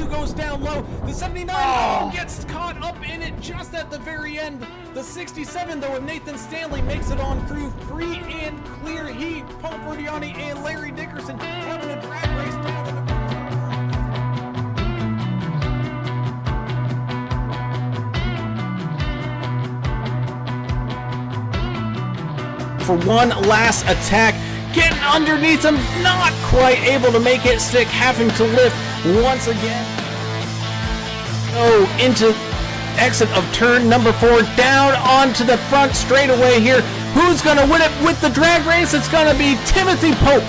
72 goes down low. The 79 gets caught up in it just at the very end. The 67, though, of Nathan Stanley makes it on through free and clear. He, Paul Ferdiani, and Larry Dickerson having a drag race down to the for one last attack, getting underneath him, not quite able to make it stick, having to lift once again. Into exit of turn number 4, down onto the front straightaway here. Who's going to win it with the drag race? It's going to be Timothy Pope.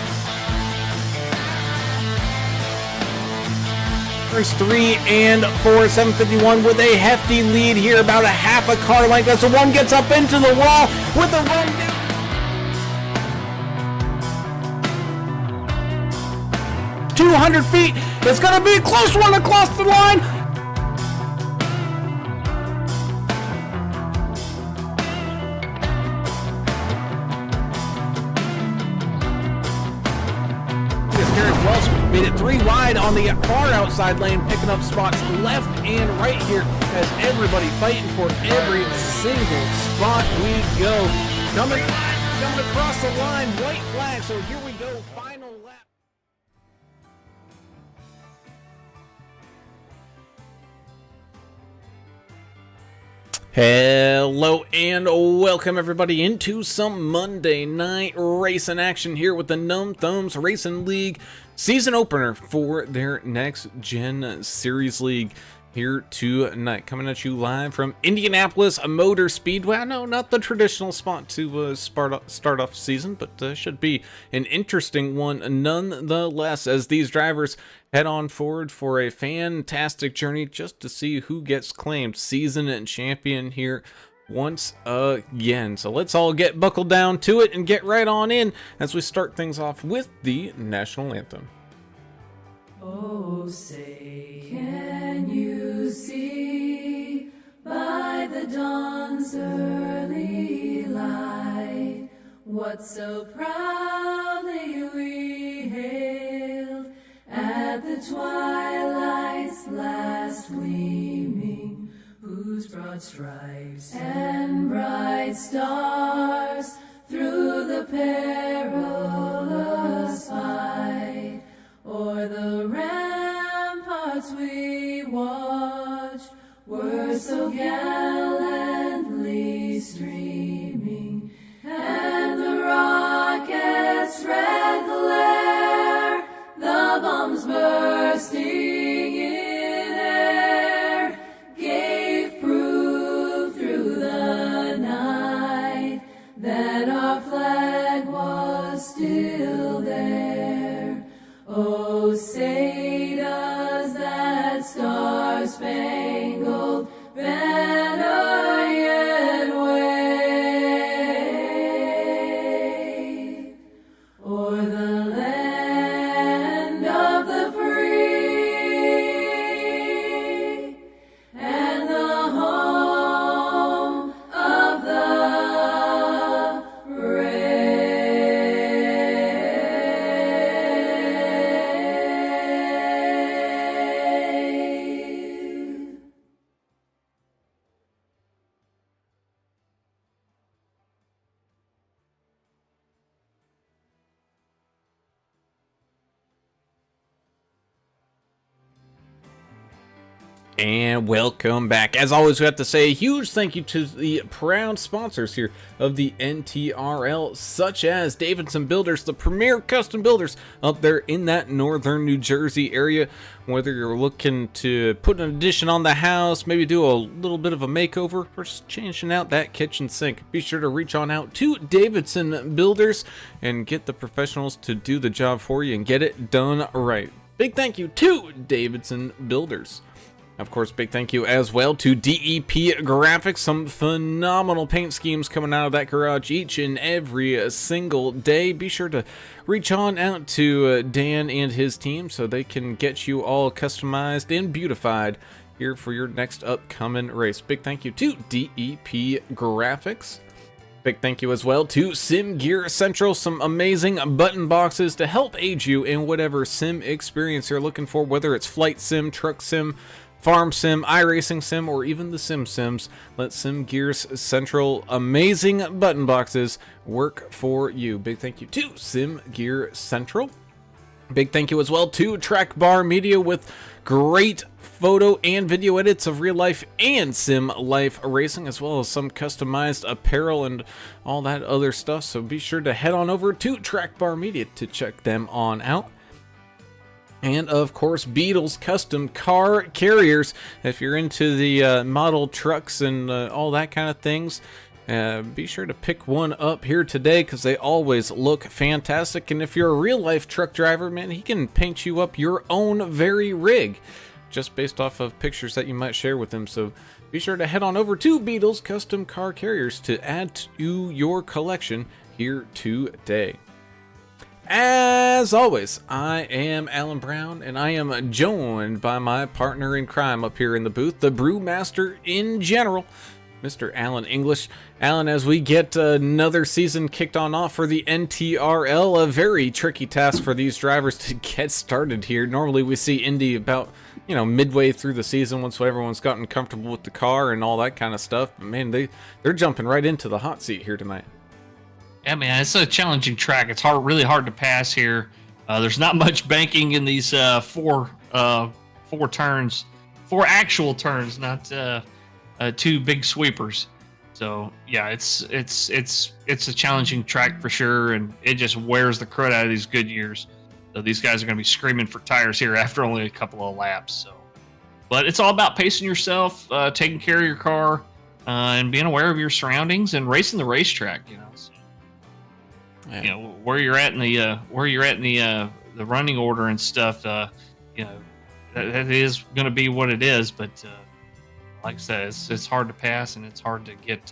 First 3 and 4, 751 with a hefty lead here, about a half a car length as the one gets up into the wall with a run down. 200 feet. It's going to be a close one across the line. Garrett Welsh made it 3 wide on the far outside lane, picking up spots left and right here as everybody fighting for every single spot we go. Coming across the line, white flag. So here we go, final lap. Hello and welcome everybody into some Monday night racing action here with the Numb Thumbs Racing League season opener for their next gen series league here tonight, coming at you live from Indianapolis Motor Speedway. No, not the traditional spot to start off season, but should be an interesting one nonetheless, as these drivers head on forward for a fantastic journey just to see who gets claimed season and champion here once again. So let's all get buckled down to it and get right on in as we start things off with the national anthem. Oh, say, can you see by the dawn's early light what so proudly we hailed at the twilight's last gleaming, whose broad stripes and bright stars through the perilous fight o'er the ramparts we watched were so gallantly streaming, and the rockets' red glare, the bombs bursting in air, gave proof through the night that our flag was still there. Oh, say does that star-spangled banner yet wave o'er the land of the free and the home of the brave? And welcome back. As always, we have to say a huge thank you to the proud sponsors here of the NTRL, such as Davidson Builders, the premier custom builders up there in that northern New Jersey area. Whether you're looking to put an addition on the house, maybe do a little bit of a makeover, or just changing out that kitchen sink, be sure to reach on out to Davidson Builders and get the professionals to do the job for you and get it done right. Big thank you to Davidson Builders. Of course, big thank you as well to DEP Graphics. Some phenomenal paint schemes coming out of that garage each and every single day. Be sure to reach on out to Dan and his team so they can get you all customized and beautified here for your next upcoming race. Big thank you to DEP Graphics. Big thank you as well to Sim Gear Central, some amazing button boxes to help aid you in whatever sim experience you're looking for, whether it's flight sim, truck sim, farm sim, iRacing sim, or even the Sims. Let Sim Gears Central amazing button boxes work for you. Big thank you to Sim Gear Central. Big thank you as well to Track Bar Media with great photo and video edits of real life and sim life racing, as well as some customized apparel and all that other stuff. So be sure to head on over to Track Bar Media to check them on out. And of course, Beadle's custom car carriers. If you're into the model trucks and all that kind of things, be sure to pick one up here today because they always look fantastic. And if you're a real life truck driver, man, he can paint you up your own very rig just based off of pictures that you might share with him. So be sure to head on over to Beadle's custom car carriers to add to your collection here today. As always, I am Alan Brown, and I am joined by my partner in crime up here in the booth, the brewmaster in general, Mr. Alan English. Alan, as we get another season kicked on off for the NTRL, a very tricky task for these drivers to get started here. Normally we see Indy about, midway through the season once everyone's gotten comfortable with the car and all that kind of stuff. But man, they're jumping right into the hot seat here tonight. Yeah, man, it's a challenging track. It's really hard to pass here. There's not much banking in these four turns, four actual turns, not two big sweepers. So yeah, it's a challenging track for sure, and it just wears the crud out of these good years. So these guys are going to be screaming for tires here after only a couple of laps. So, but it's all about pacing yourself, taking care of your car, and being aware of your surroundings and racing the racetrack. So, yeah. Where you're at in the running order and stuff. That is going to be what it is. But like I said, it's hard to pass, and it's hard to get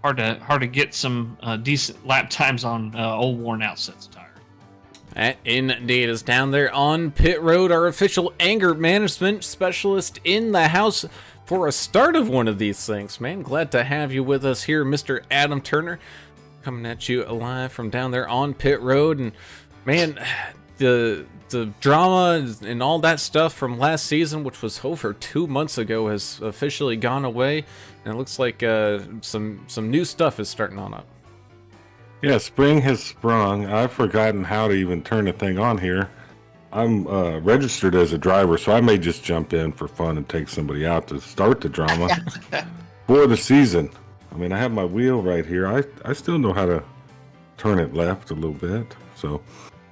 hard to get some decent lap times on old worn out sets of tires. That indeed is down there on pit road, our official anger management specialist in the house for a start of one of these things. Man, glad to have you with us here, Mr. Adam Turner, coming at you live from down there on pit road. And man, the drama and all that stuff from last season, which was over 2 months ago, has officially gone away, and it looks like some new stuff is starting on up. Yeah, spring has sprung. I've forgotten how to even turn the thing on here. I'm registered as a driver, so I may just jump in for fun and take somebody out to start the drama for the season. I mean, I have my wheel right here. I still know how to turn it left a little bit. So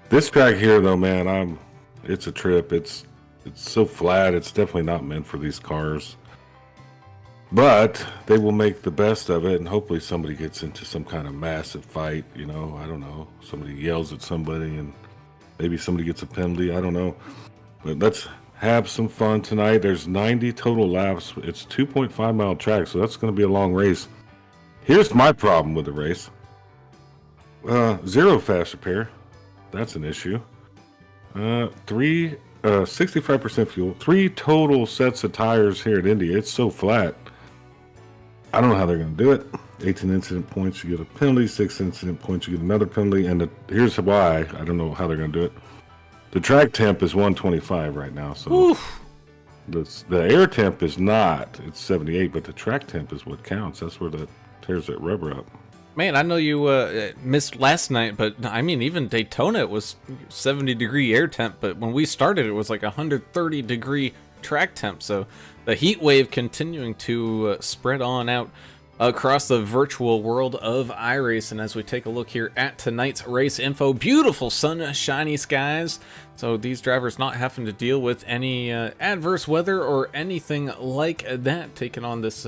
this track here, though, man, it's a trip. It's so flat. It's definitely not meant for these cars. But they will make the best of it, and hopefully somebody gets into some kind of massive fight. I don't know. Somebody yells at somebody, and maybe somebody gets a penalty. I don't know. But let's have some fun tonight. There's 90 total laps. It's 2.5 mile track, so that's going to be a long race. Here's my problem with the race. Zero fast repair. That's an issue. 65% fuel. 3 total sets of tires here at Indy. It's so flat. I don't know how they're going to do it. 18 incident points, you get a penalty. 6 incident points, you get another penalty. And here's why. I don't know how they're going to do it. The track temp is 125 right now. So the air temp is not. It's 78, but the track temp is what counts. That's where that tears that rubber up. Man, I know you missed last night, but I mean, even Daytona, it was 70-degree air temp, but when we started, it was like 130-degree track temp. So the heat wave continuing to spread on out across the virtual world of iRacing as we take a look here at tonight's race info. Beautiful sun, shiny skies. So these drivers not having to deal with any adverse weather or anything like that, taking on this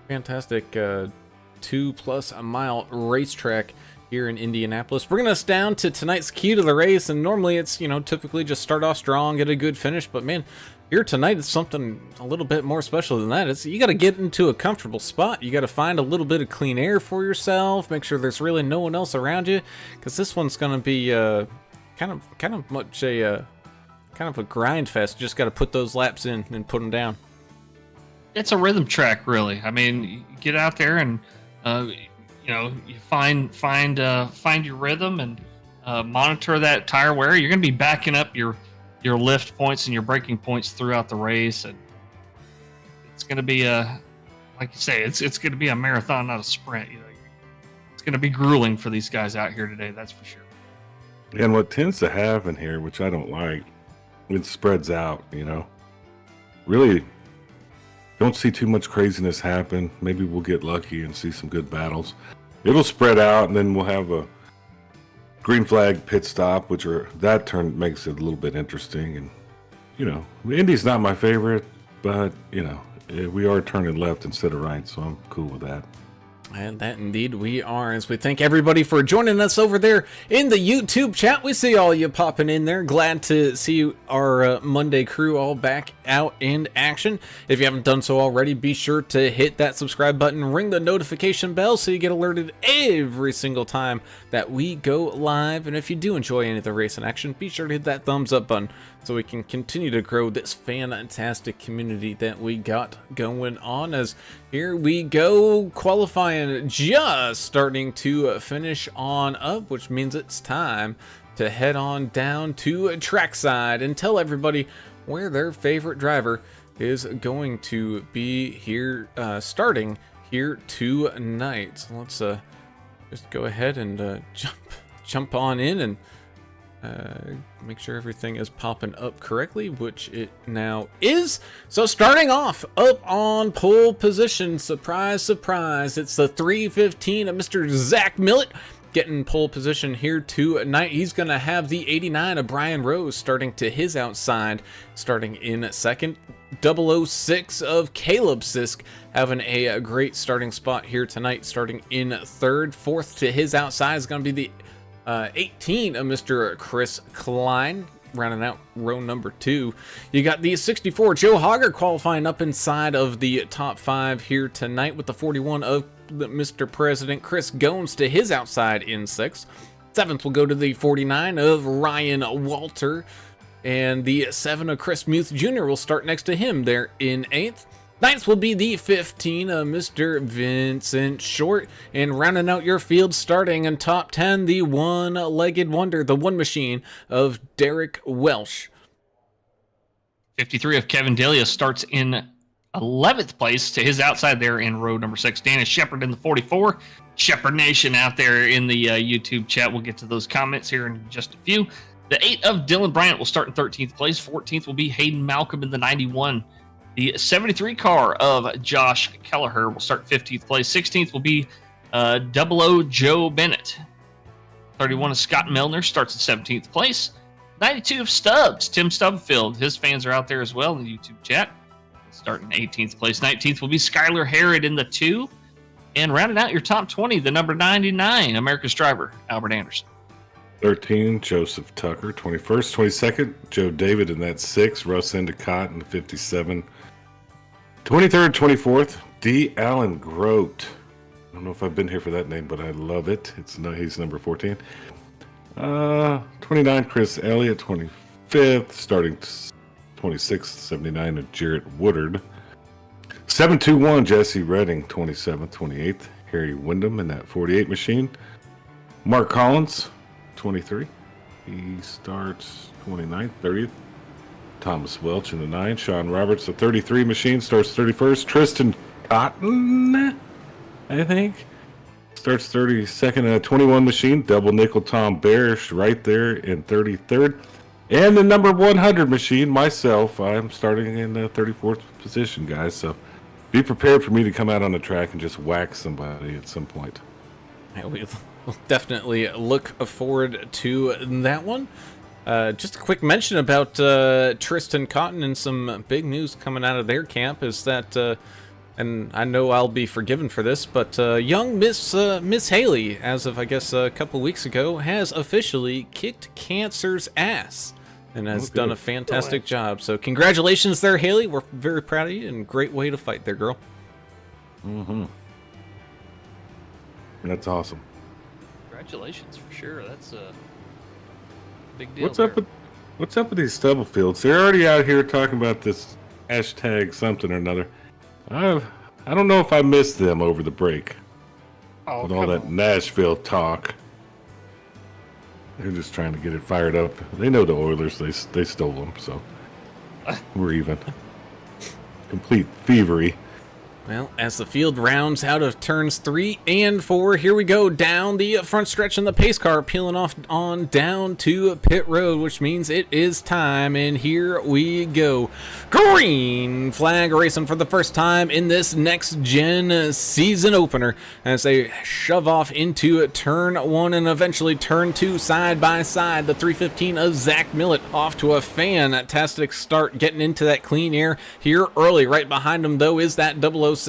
fantastic 2+ mile racetrack here in Indianapolis. Bringing us down to tonight's key to the race, and normally it's typically just start off strong, get a good finish, but man, here tonight it's something a little bit more special than that. It's you got to get into a comfortable spot. You got to find a little bit of clean air for yourself, make sure there's really no one else around you, because this one's going to be kind of much a grind fest. You just got to put those laps in and put them down. It's a rhythm track, really. I mean, you get out there and you find your rhythm and monitor that tire wear. You're going to be backing up your lift points and your braking points throughout the race, and it's going to be like you say, it's going to be a marathon, not a sprint. It's going to be grueling for these guys out here today. That's for sure. And what tends to happen here, which I don't like, it spreads out. Really don't see too much craziness happen. Maybe we'll get lucky and see some good battles. It'll spread out, and then we'll have a green flag pit stop, that turn makes it a little bit interesting. And Indy's not my favorite, but we are turning left instead of right, so I'm cool with that. And that indeed we are, as we thank everybody for joining us over there in the YouTube chat. We see all you popping in there. Glad to see our Monday crew all back out in action. If you haven't done so already, be sure to hit that subscribe button, ring the notification bell so you get alerted every single time that we go live. And if you do enjoy any of the race in action, be sure to hit that thumbs up button so we can continue to grow this fantastic community that we got going on. As here we go, qualifying just starting to finish on up, which means it's time to head on down to trackside and tell everybody where their favorite driver is going to be here, starting here tonight. So let's just go ahead and jump on in and make sure everything is popping up correctly, which it now is. So starting off up on pole position, surprise, surprise, it's the 315 of Mr. Zach Millett getting pole position here tonight. He's going to have the 89 of Brian Rose starting to his outside, starting in second. 006 of Caleb Sisk having a great starting spot here tonight, starting in third. Fourth to his outside is going to be the 18 of Mr. Chris Klein, rounding out row number 2. You got the 64 Joe Hogger qualifying up inside of the top 5 here tonight, with the 41 of Mr. President Chris Gomes to his outside in 6th. 7th will go to the 49 of Ryan Walter, and the 7 of Chris Muth Jr. will start next to him there in 8th. 9th will be the 15 of Mr. Vincent Short, and rounding out your field starting in top 10, the one-legged wonder, the one machine of Derek Welsh. 53 of Kevin Delia starts in 11th place to his outside there in row number 6. Dana Shepard in the 44. Shepard Nation out there in the YouTube chat. We'll get to those comments here in just a few. The 8 of Dylan Bryant will start in 13th place. 14th will be Hayden Malcolm in the 91. The 73 car of Josh Kelleher will start 15th place. 16th will be 00 Joe Bennett. 31 of Scott Milner starts at 17th place. 92 of Stubbs, Tim Stubblefield. His fans are out there as well in the YouTube chat. Starting 18th place. 19th will be Skylar Harrod in the 2. And rounding out your top 20, the number 99, America's driver, Albert Anderson. 13, Joseph Tucker. 21st, 22nd, Joe David in that 6. Russ Endicott in the 57. 23rd, 24th, D. Allen Grote. I don't know if I've been here for that name, but I love it. He's number 14. 29, Chris Elliott. 25th, starting 26th, 79 of Jarrett Woodard. 721, Jesse Redding. 27th, 28th, Harry Wyndham in that 48 machine. Mark Collins, 23. He starts 29th, 30th. Thomas Welch in the 9. Sean Roberts, the 33 machine, starts 31st. Tristan Cotton, I think, starts 32nd. 21 machine, double nickel Tom Barish right there in 33rd. And the number 100 machine, myself, I'm starting in the 34th position, guys. So be prepared for me to come out on the track and just whack somebody at some point. Yeah, we'll definitely look forward to that one. Just a quick mention about Tristan Cotton and some big news coming out of their camp is that, and I know I'll be forgiven for this, but young Miss Haley, as of I guess a couple weeks ago, has officially kicked cancer's ass and has done a fantastic job. So congratulations there, Haley. We're very proud of you, and great way to fight there, girl. Mm-hmm. That's awesome. Congratulations for sure. That's a big deal. What's up with these Stubblefields? They're already out here talking about this hashtag something or another. I don't know if I missed them over the break. Oh, with all that Nashville talk. They're just trying to get it fired up. They know the Oilers. They stole them, so we're even. Complete thievery. Well, as the field rounds out of turns 3 and 4, here we go down the front stretch in the pace car, peeling off on down to pit road, which means it is time, and here we go. Green flag racing for the first time in this next-gen season opener as they shove off into turn 1 and eventually turn 2 side by side. The 315 of Zach Millett off to a fantastic start, getting into that clean air here early. Right behind him, though, is that 006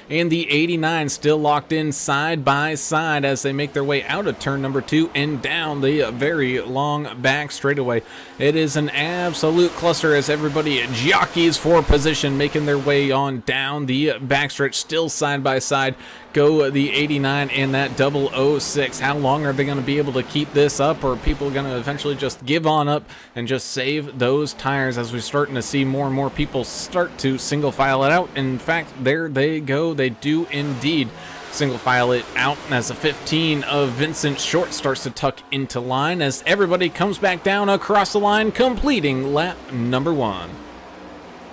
and the 89 still locked in side by side as they make their way out of turn number 2 and down the very long back straightaway. It is an absolute cluster as everybody jockeys for position, making their way on down the backstretch, still side by side. Go the 89 and that 006. How long are they going to be able to keep this up, or are people going to eventually just give on up and just save those tires as we're starting to see more and more people start to single file it out? In fact, there they go. They do indeed single file it out as the 15 of Vincent Short starts to tuck into line as everybody comes back down across the line, completing lap number 1.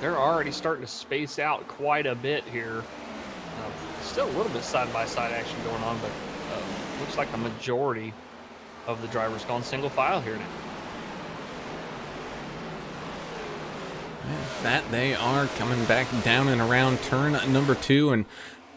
They're already starting to space out quite a bit here. Still a little bit side-by-side action going on, but looks like the majority of the drivers gone single file here now. That they are coming back down and around turn number 2 and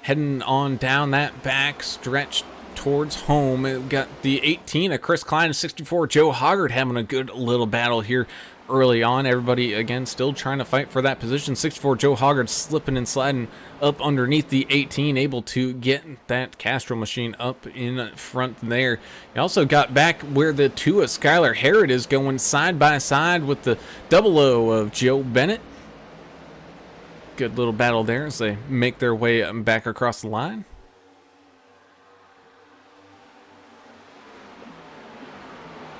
heading on down that back stretch towards home. We've got the 18 of Chris Klein and 64 Joe Hoggard having a good little battle here early on. Everybody again still trying to fight for that position. 64 Joe Hoggard slipping and sliding up underneath the 18, able to get that Castro machine up in front there. You also got back where the 2 of Skylar Harrod is going side by side with the 00 of Joe Bennett. Good little battle there as they make their way back across the line.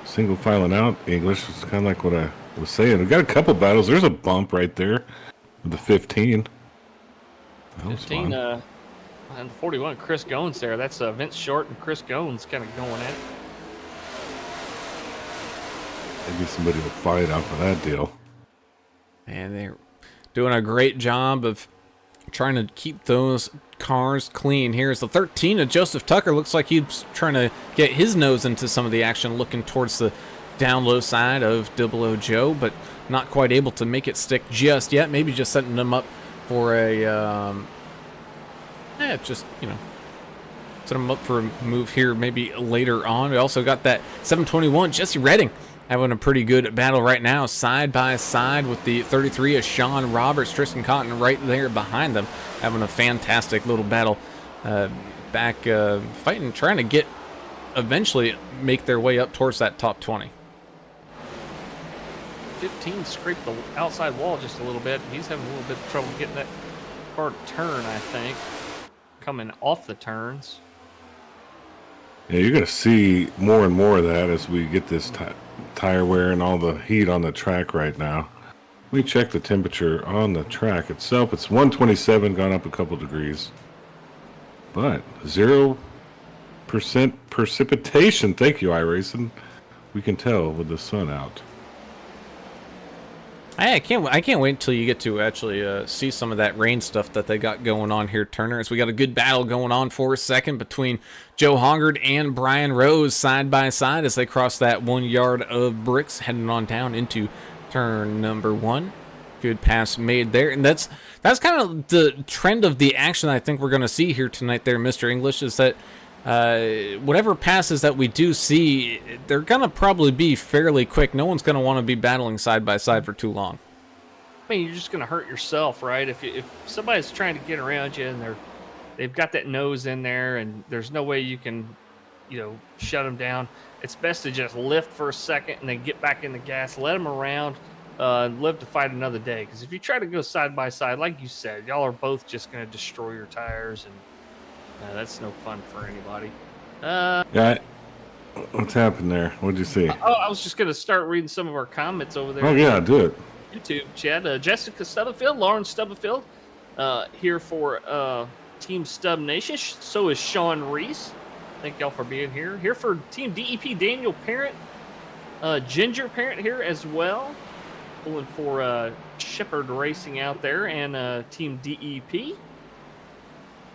Single filing out English is kind of like what I was saying. We got a couple battles. There's a bump right there with the 15. That was 15 fun. and 41 Chris Goins there. That's Vince Short and Chris Goins kind of going at it. Maybe somebody will fight off of that deal. And they're doing a great job of trying to keep those cars clean. Here's the 13 of Joseph Tucker. Looks like he's trying to get his nose into some of the action, looking towards the down low side of 00 Joe, but not quite able to make it stick just yet. Maybe just setting them up for a just, you know, set them up for a move here maybe later on. We also got that 721 Jesse Redding having a pretty good battle right now, side by side with the 33 of Sean Roberts. Tristan Cotton right there behind them, having a fantastic little battle back, fighting, trying to get, eventually make their way up towards that top 20. 15 scraped the outside wall just a little bit. He's having a little bit of trouble getting that car to turn, I think, coming off the turns. Yeah, you're going to see more and more of that as we get this tire wear and all the heat on the track right now. We check the temperature on the track itself. It's 127, gone up a couple degrees. But 0% precipitation. Thank you, iRacing. We can tell with the sun out. I can't wait until you get to actually see some of that rain stuff that they got going on here, Turner. As we got a good battle going on for a second between Joe Hoggard and Brian Rose side by side as they cross that 1 yard of bricks, heading on down into turn number 1. Good pass made there, and that's kind of the trend of the action I think we're going to see here tonight there, Mr. English, is that whatever passes that we do see, they're going to probably be fairly quick. No one's going to want to be battling side by side for too long. I mean, you're just going to hurt yourself, right? If somebody's trying to get around you and they've got that nose in there and there's no way you can, shut them down, it's best to just lift for a second and then get back in the gas, let them around, and live to fight another day. Because if you try to go side by side, like you said, y'all are both just going to destroy your tires, and that's no fun for anybody. Yeah. What's happened there? What'd you see? I was just going to start reading some of our comments over there. Oh, yeah, do it. YouTube chat. Jessica Stubblefield, Lauren Stubblefield, here for Team Stub Nation. So is Sean Reese. Thank y'all for being here. Here for Team DEP, Daniel Parent. Ginger Parent here as well. Pulling for Shepherd Racing out there and Team DEP.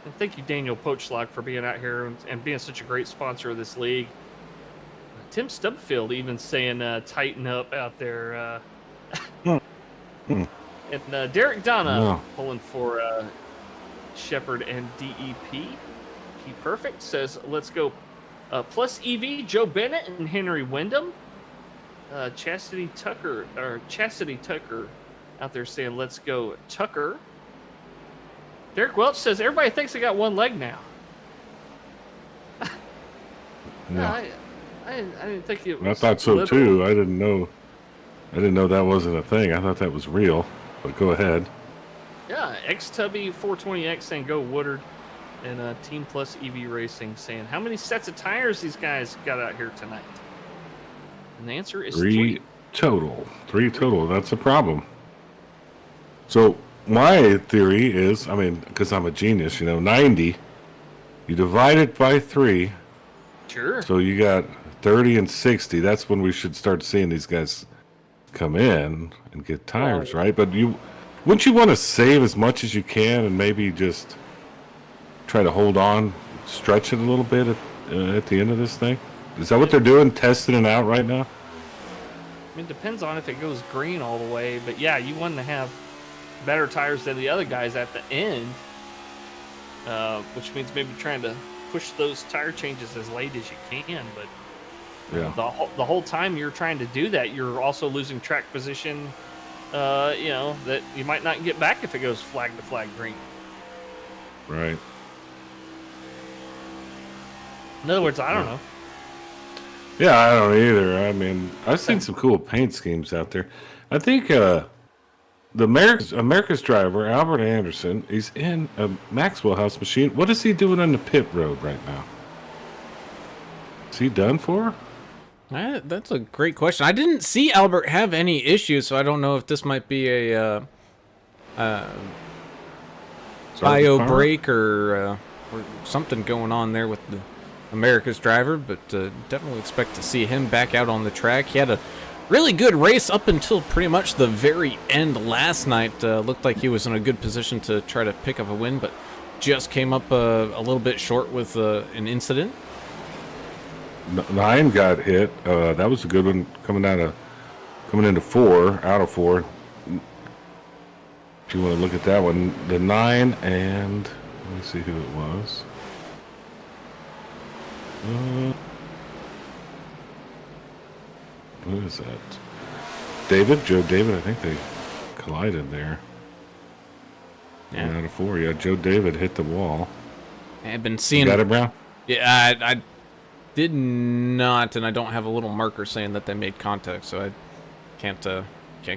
And thank you, Daniel Poachlock, for being out here and being such a great sponsor of this league. Tim Stubfield even saying tighten up out there. And Derek Donna pulling for Shepherd and DEP. Key Perfect says, let's go. Plus EV, Joe Bennett and Henry Wyndham. Chastity Tucker out there saying, let's go Tucker. Derek Welch says, everybody thinks I got one leg now. No. I didn't think it was. I thought so too. I didn't know that wasn't a thing. I thought that was real. But go ahead. Yeah, XTubby 420X saying go Woodard, and Team Plus EV Racing saying how many sets of tires these guys got out here tonight? And the answer is three total. 3 total. That's a problem. So my theory is, I mean, because I'm a genius, 90. You divide it by 3. Sure. So you got 30 and 60. That's when we should start seeing these guys come in and get tires, right? But wouldn't you want to save as much as you can and maybe just try to hold on, stretch it a little bit at the end of this thing? Is that what they're doing, testing it out right now? I mean, it depends on if it goes green all the way. But yeah, you want to have better tires than the other guys at the end, which means maybe trying to push those tire changes as late as you can. But yeah, the whole time you're trying to do that, you're also losing track position. That you might not get back if it goes flag to flag green. Right. In other words, I don't know. Yeah, I don't either. I mean, I've seen some cool paint schemes out there. I think the America's driver, Albert Anderson, he's in a Maxwell House machine. What is he doing on the pit road right now? Is he done for? That's a great question. I didn't see Albert have any issues, so I don't know if this might be a bio break or something going on there with the America's driver, but definitely expect to see him back out on the track. He had a really good race up until pretty much the very end last night. Looked like he was in a good position to try to pick up a win, but just came up a little bit short with an incident. 9 got hit. That was a good one coming into 4 out of 4. If you want to look at that one, the 9 and let me see who it was. What is that? Joe David. I think they collided there. Yeah. 1 out of 4. Yeah, Joe David hit the wall. I've been seeing. You got it, Brown? Yeah, I did not, and I don't have a little marker saying that they made contact, so I can't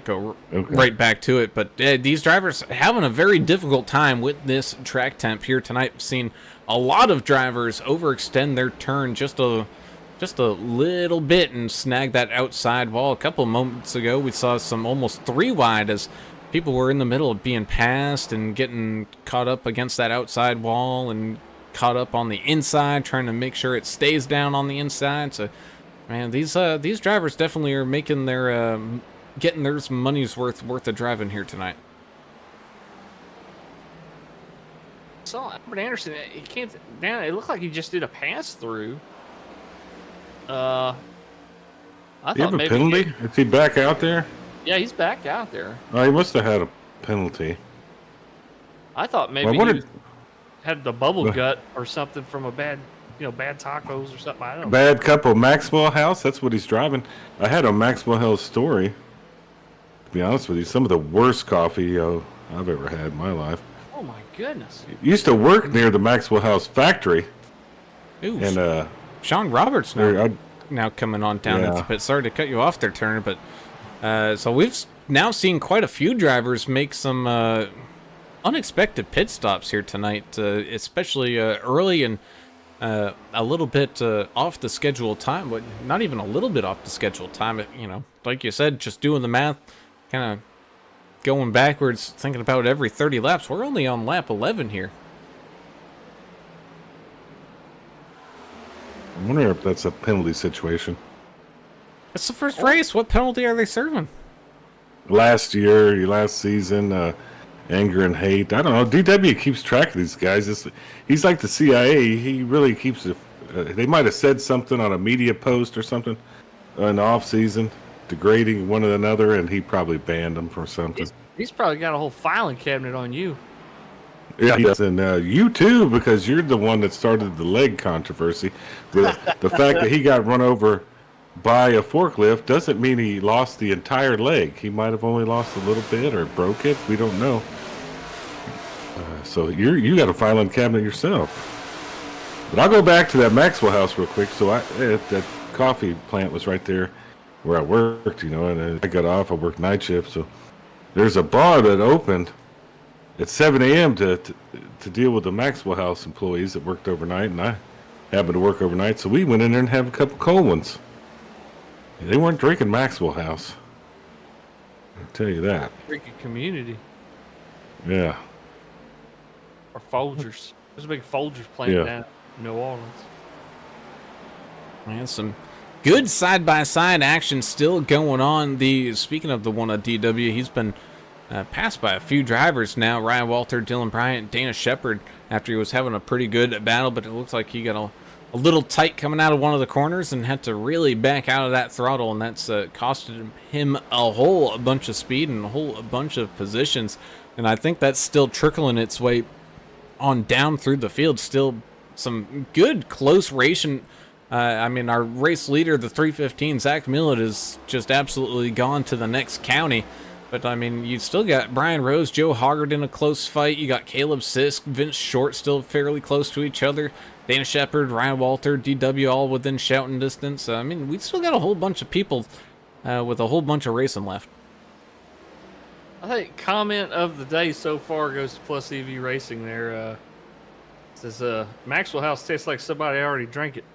go right back to it. But these drivers having a very difficult time with this track temp here tonight. Seen a lot of drivers overextend their turn just a little bit and snag that outside wall. A couple of moments ago, we saw some almost 3 wide as people were in the middle of being passed and getting caught up against that outside wall and caught up on the inside, trying to make sure it stays down on the inside. So, man, these drivers definitely are making their getting their money's worth of driving here tonight. Saw Albert Anderson. He can't. Man, it looked like he just did a pass through. I thought you have a maybe penalty? Is he back out there? Yeah, he's back out there. Oh, he must have had a penalty. I thought maybe he had the bubble gut or something from a bad tacos or something. I don't know. Bad cup of Maxwell House. That's what he's driving. I had a Maxwell House story. To be honest with you, some of the worst coffee I've ever had in my life. Oh my goodness! Used to work near the Maxwell House factory. Ooh, and Sean Roberts now coming on down at the pit. Sorry to cut you off there, Turner, but so we've now seen quite a few drivers make some unexpected pit stops here tonight, especially early and a little bit off the scheduled time, but not even a little bit off the scheduled time. Like you said, just doing the math, kind of going backwards, thinking about every 30 laps. We're only on lap 11 here. I wonder if that's a penalty situation. It's the first race. What penalty are they serving? Last season, anger and hate. I don't know. DW keeps track of these guys. He's like the CIA. He really keeps it. They might have said something on a media post or something in the off season, degrading one another, and he probably banned them for something. He's probably got a whole filing cabinet on you. Yeah, he does. And you too, because you're the one that started the leg controversy. The fact that he got run over by a forklift doesn't mean he lost the entire leg. He might have only lost a little bit or broke it. We don't know. So you got a filing cabinet yourself. But I'll go back to that Maxwell house real quick. So that coffee plant was right there where I worked, and I got off. I worked night shift, so there's a bar that opened at 7 a.m. to deal with the Maxwell house employees that worked overnight, and I happened to work overnight, so we went in there and had a couple cold ones. They weren't drinking Maxwell house. I'll tell you that. Drinking community. Yeah. Or Folgers. There's a big Folgers plant down in New Orleans. Man, some good side-by-side action still going on. Speaking of the one at DW, he's been passed by a few drivers now. Ryan Walter, Dylan Bryant, Dana Shepard, after he was having a pretty good battle, but it looks like he got a little tight coming out of one of the corners and had to really back out of that throttle, and that's costed him a whole bunch of speed and a whole bunch of positions. And I think that's still trickling its way on down through the field. Still some good close racing. Our race leader, the 315, Zach Millett, is just absolutely gone to the next county. But, you still got Brian Rose, Joe Hoggard in a close fight. You got Caleb Sisk, Vince Short still fairly close to each other. Dana Shepard, Ryan Walter, DW all within shouting distance. We still got a whole bunch of people with a whole bunch of racing left. I think comment of the day so far goes to Plus EV Racing there. Says, Maxwell House tastes like somebody already drank it.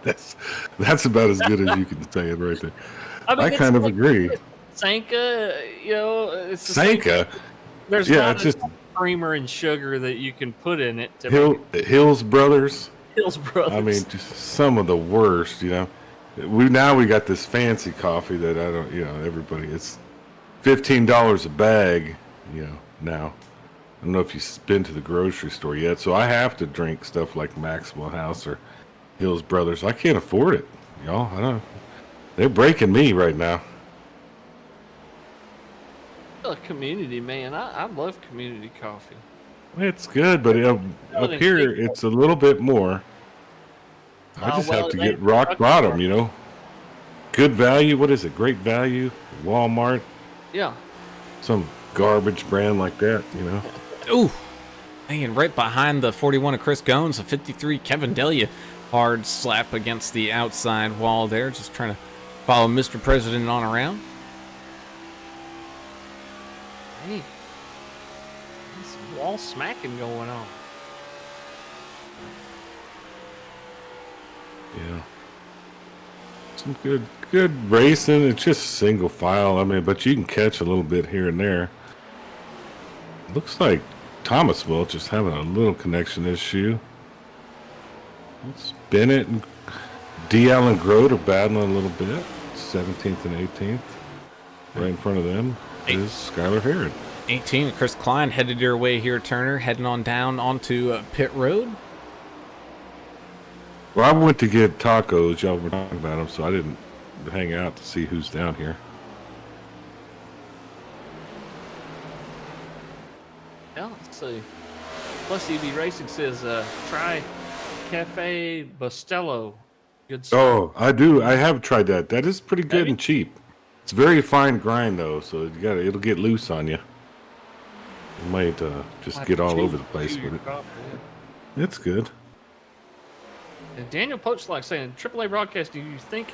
That's about as good as you can say it right there. I kind of like agree. Sanka, it's the Sanka. There's it's just creamer and sugar that you can put in it. Hills Brothers. Hills Brothers. Just some of the worst. We got this fancy coffee that I don't. Everybody. It's $15 a bag. Now. I don't know if you've been to the grocery store yet, so I have to drink stuff like Maxwell House or Hills Brothers. I can't afford it, y'all. I don't. They're breaking me right now. A community, man. I love community coffee. It's good, but up here it's a little bit more. I just have to get rock bottom, Good value. What is it? Great value. Walmart. Yeah. Some garbage brand like that, Ooh. And right behind the 41 of Chris Gones, a 53 Kevin Delia. Hard slap against the outside wall there. Just trying to follow Mr. President on around. Hey. There's some wall smacking going on. Yeah. Some good racing. It's just single file. But you can catch a little bit here and there. Looks like Thomasville just having a little connection issue. It's Bennett and D. Allen Grote are battling a little bit. 17th and 18th. Right in front of them is Skylar Herod. 18, Chris Klein headed your way here, Turner, heading on down onto Pit Road. Well, I went to get tacos. Y'all were talking about them, so I didn't hang out to see who's down here. Yeah, let's see. Plus EV Racing says, try Cafe Bustelo. Good stuff. Oh, I do. I have tried that. That is pretty good and cheap. It's very fine grind though, so it'll get loose on you. It might just get all over the place with it. It's good. And Daniel Poachlock saying, AAA broadcast, do you think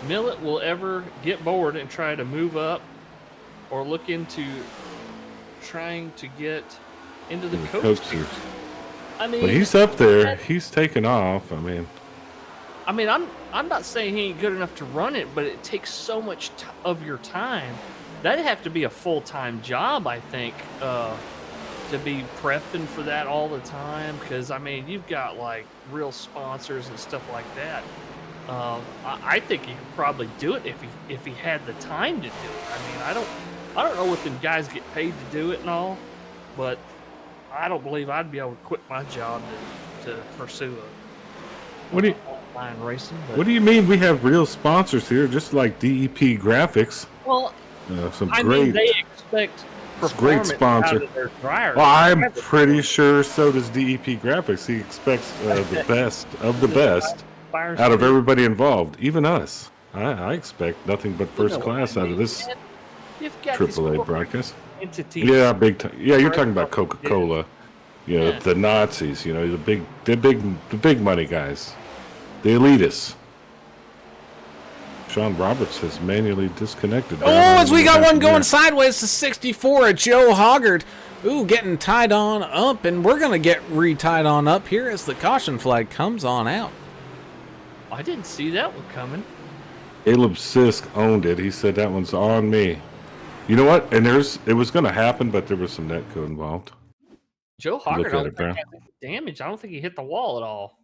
Millett will ever get bored and try to move up or look into trying to get into the coasters? Well, he's up there. He's taking off. I'm not saying he ain't good enough to run it, but it takes so much of your time. That'd have to be a full-time job, I think, to be prepping for that all the time, because I mean you've got like real sponsors and stuff like that. I think he could probably do it if he had the time to do it. I mean, I don't know what them guys get paid to do it and all, but I don't believe I'd be able to quit my job to pursue online racing. But, What do you mean we have real sponsors here, just like DEP Graphics? well, Some I great, mean, they expect it's a great performance sponsor. out of their drivers. Well, I'm pretty sure so does DEP Graphics. He expects the best of the best out of everybody involved, even us. I expect nothing but first class out of this AAA broadcast. Entities. Yeah, big time. Yeah, you're talking about Coca-Cola. You know, the Nazis. You know, the big money guys, the elitists. Sean Roberts has manually disconnected. Oh, as we got one going sideways to 64 at Joe Hoggard. Ooh, getting tied on up, and we're going to get re-tied on up here as the caution flag comes on out. I didn't see that one coming. Caleb Sisk owned it. He said that one's on me. You know what? And it was going to happen, but there was some netcode involved. Joe Hoggard, at I don't it, think bro. had damage. I don't think he hit the wall at all.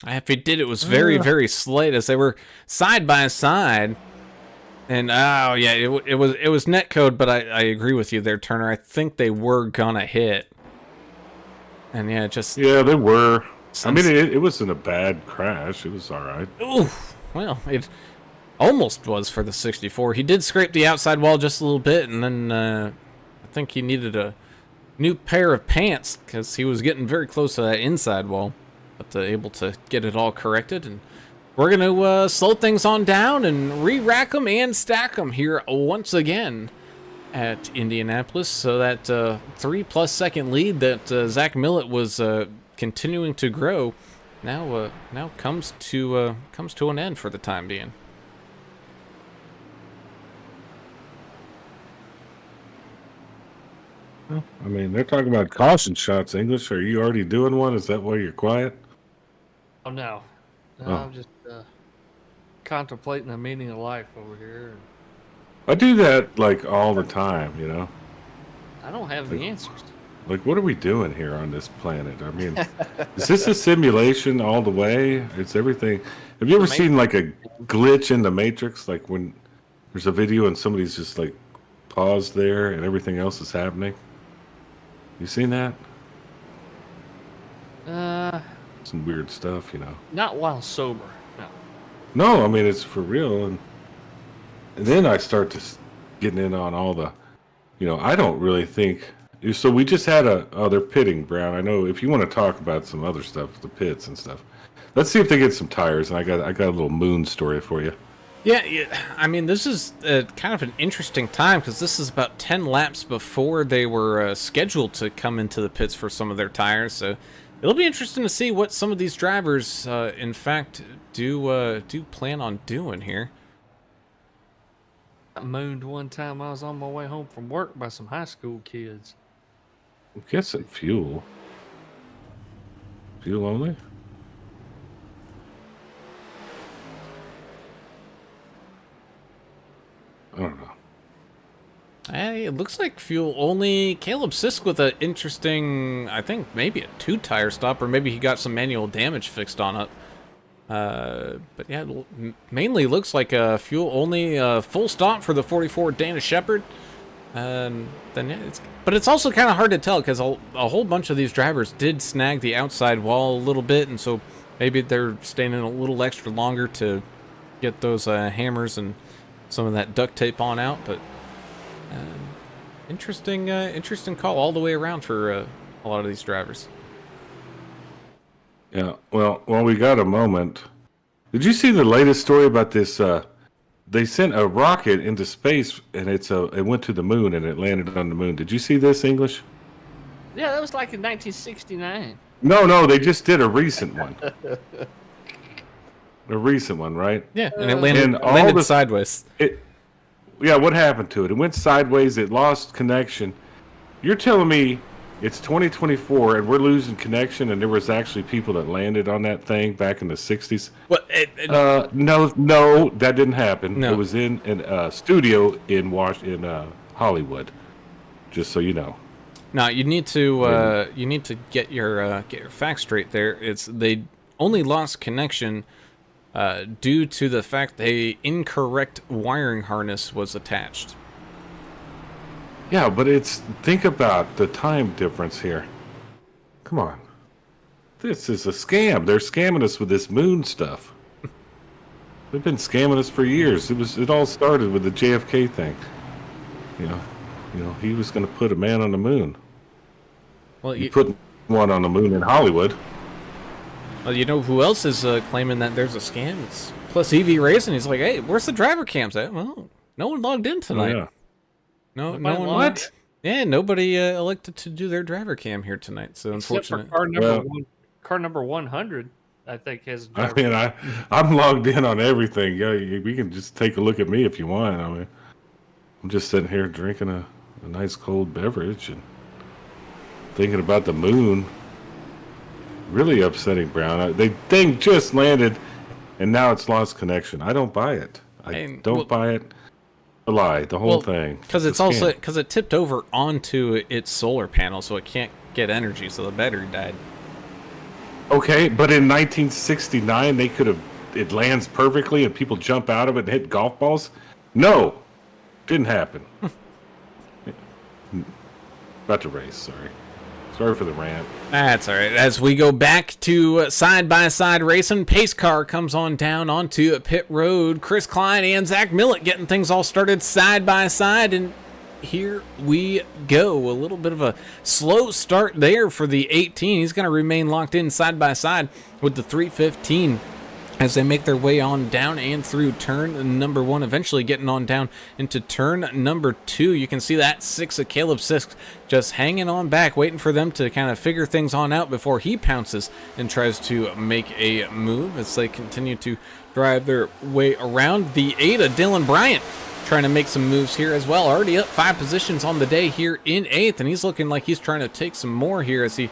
If he did, it was very, very slight as they were side by side. And oh yeah, it was netcode, but I agree with you there, Turner. I think they were gonna hit. And yeah, they were. I mean, it wasn't a bad crash. It was all right. Ooh, well, it almost was for the 64. He did scrape the outside wall just a little bit, and then I think he needed a new pair of pants because he was getting very close to that inside wall. But able to get it all corrected, and we're going to slow things on down and re-rack them and stack them here once again at Indianapolis. So that 3+ second lead that Zach Millett was continuing to grow now comes to an end for the time being. I mean, they're talking about caution shots. English, are you already doing one? Is that why you're quiet? Oh no, I'm just contemplating the meaning of life over here. I do that like all the time, you know. I don't have the answers. Like, what are we doing here on this planet? I mean, is this a simulation all the way? It's everything. Have you ever seen like a glitch in the Matrix? Like when there's a video and somebody's just like paused there and everything else is happening? You seen that? Some weird stuff, you know. Not while sober. No. No, I mean it's for real, and then I start to getting in on all the, you know. I don't really think. So we just had they're pitting, Brown. I know if you want to talk about some other stuff, the pits and stuff. Let's see if they get some tires, and I got a little moon story for you. Yeah, I mean, this is kind of an interesting time because this is about 10 laps before they were scheduled to come into the pits for some of their tires. So it'll be interesting to see what some of these drivers, in fact, do plan on doing here. I mooned one time. I was on my way home from work by some high school kids. Get some fuel. Fuel only? I don't know. Hey, it looks like fuel only. Caleb Sisk with an interesting, I think maybe a 2-tire stop, or maybe he got some manual damage fixed on it. But yeah, mainly looks like a fuel only full stop for the 44 Dana Shepard. Then yeah, but it's also kind of hard to tell because a whole bunch of these drivers did snag the outside wall a little bit, and so maybe they're staying in a little extra longer to get those hammers and some of that duct tape on out. But interesting call all the way around for a lot of these drivers. Yeah, well, we got a moment. Did you see the latest story about this? They sent a rocket into space, and it went to the moon, and it landed on the moon. Did you see this, English? Yeah, that was like in 1969. No, they just did a recent one. A recent one, right? Yeah, and it landed sideways. Yeah, what happened to it? It went sideways. It lost connection. You're telling me it's 2024 and we're losing connection, and there was actually people that landed on that thing back in the 60s? No, that didn't happen. No. It was in a studio in Hollywood, just so you know. No, you need to get your facts straight. There, they only lost connection due to the fact the incorrect wiring harness was attached. Yeah, but think about the time difference here. Come on. This is a scam. They're scamming us with this moon stuff. They've been scamming us for years. It all started with the JFK thing. You know, he was going to put a man on the moon. Well, He put one on the moon in Hollywood. well, you know who else is claiming that there's a scam? It's Plus EV Racing. He's like, hey, where's the driver cams at? Well, no one logged in tonight. Oh, yeah. No Nobody one. what? Yeah, nobody elected to do their driver cam here tonight. So Except for unfortunately, car number 100, I think has. I mean, I'm logged in on everything. Yeah, we can just take a look at me if you want. I mean, I'm just sitting here drinking a nice cold beverage and thinking about the moon. Really upsetting, Brown. The thing just landed, and now it's lost connection. I don't buy it. I don't buy it. A lie, the whole thing. Because it's also because it tipped over onto its solar panel, so it can't get energy, so the battery died. Okay, but in 1969, it lands perfectly and people jump out of it and hit golf balls? No, didn't happen. About to race, sorry. Sorry for the rant. That's all right. As we go back to side-by-side racing, pace car comes on down onto pit road. Chris Klein and Zach Millett getting things all started side-by-side, and here we go. A little bit of a slow start there for the 18. He's going to remain locked in side-by-side with the 315 as they make their way on down and through turn number 1, eventually getting on down into turn number 2. You can see that 6 of Caleb Sisk just hanging on back, waiting for them to kind of figure things on out before he pounces and tries to make a move as they continue to drive their way around. The 8 of Dylan Bryant trying to make some moves here as well. Already up 5 positions on the day here in 8th, and he's looking like he's trying to take some more here as he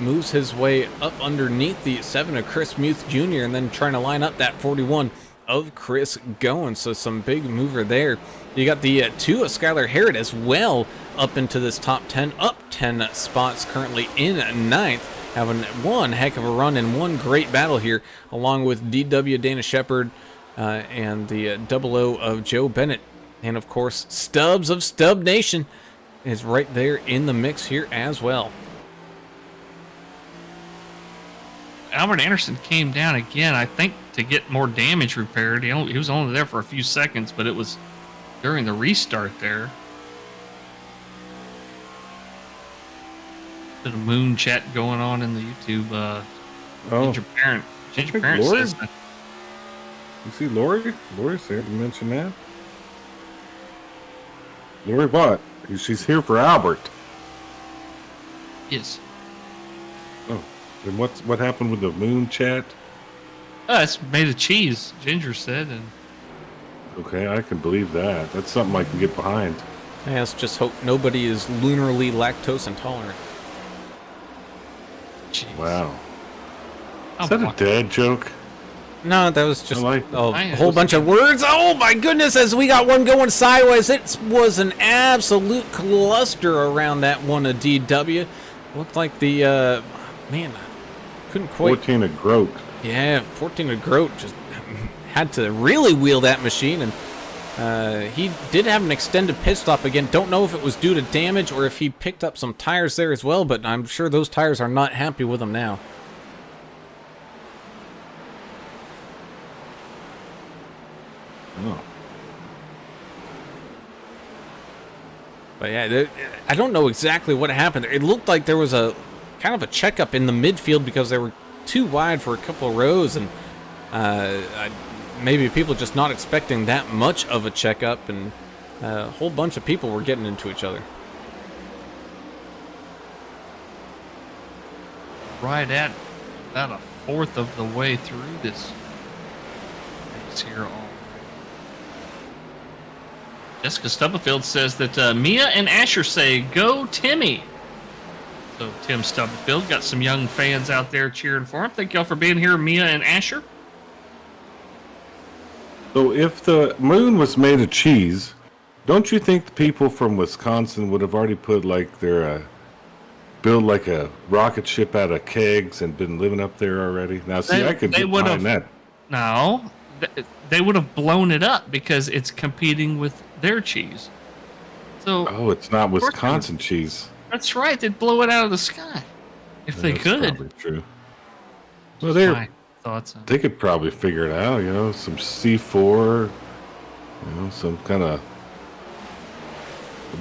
moves his way up underneath the 7 of Chris Muth Jr. and then trying to line up that 41 of Chris Goins. So some big mover there. You got the 2 of Skylar Harrod as well up into this top 10, up 10 spots currently in 9th. Having one heck of a run and one great battle here, along with DW Dana Shepard and the 00 of Joe Bennett. And of course, Stubbs of Stub Nation is right there in the mix here as well. Albert Anderson came down again, I think, to get more damage repaired. He was only there for a few seconds, but it was during the restart there. Bit of moon chat going on in the YouTube. Ginger Parent Lori? says that. You see Lori? Lori's here to mention that. Lori what? She's here for Albert. Yes. Oh, and what happened with the moon chat? It's made of cheese, Ginger said. And Okay, I can believe that. That's something I can get behind. Yeah, let's just hope nobody is lunarly lactose intolerant. cheese. Wow. Oh, Is that a boy. dad joke? No, that was just like a whole bunch of words. Oh my goodness, as we got one going sideways, it was an absolute cluster around that one of DW. Looked like the, man, couldn't quite. 14 of Grote. Yeah, 14 of Grote just had to really wheel that machine, and he did have an extended pit stop again. Don't know if it was due to damage or if he picked up some tires there as well, but I'm sure those tires are not happy with him now. Oh. But yeah, I don't know exactly what happened. It looked like there was a kind of a checkup in the midfield because they were too wide for a couple of rows, and maybe people just not expecting that much of a checkup, and a whole bunch of people were getting into each other. Right at about a fourth of the way through this race here. Jessica Stubblefield says that Mia and Asher say, "Go Timmy." So Tim Stubblefield got some young fans out there cheering for him. Thank y'all for being here, Mia and Asher. So if the moon was made of cheese, Don't you think the people from Wisconsin would have already put like their build like a rocket ship out of kegs and been living up there already? Now, see, I could get behind that. No, they would have blown it up because it's competing with their cheese. So Oh, it's not Wisconsin cheese. that's right. They'd blow it out of the sky if they That's could. probably true. Well, My thoughts on they could probably figure it out. You know, some C4, you know, some kind of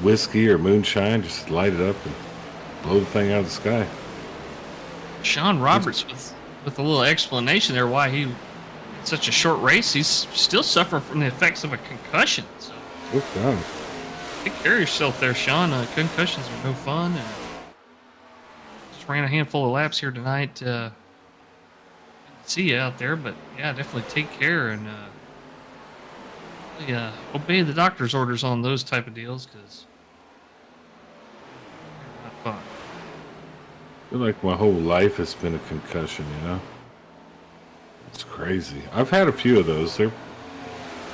whiskey or moonshine. Just light it up and blow the thing out of the sky. Sean Roberts with a little explanation there why he had such a short race. He's still suffering from the effects of a concussion. So Oh God. take care of yourself there, Sean. Concussions are no fun. And just ran a handful of laps here tonight. See you out there, but yeah, definitely take care and obey the doctor's orders on those type of deals because they're not fun. I feel like my whole life has been a concussion. You know, it's crazy. I've had a few of those.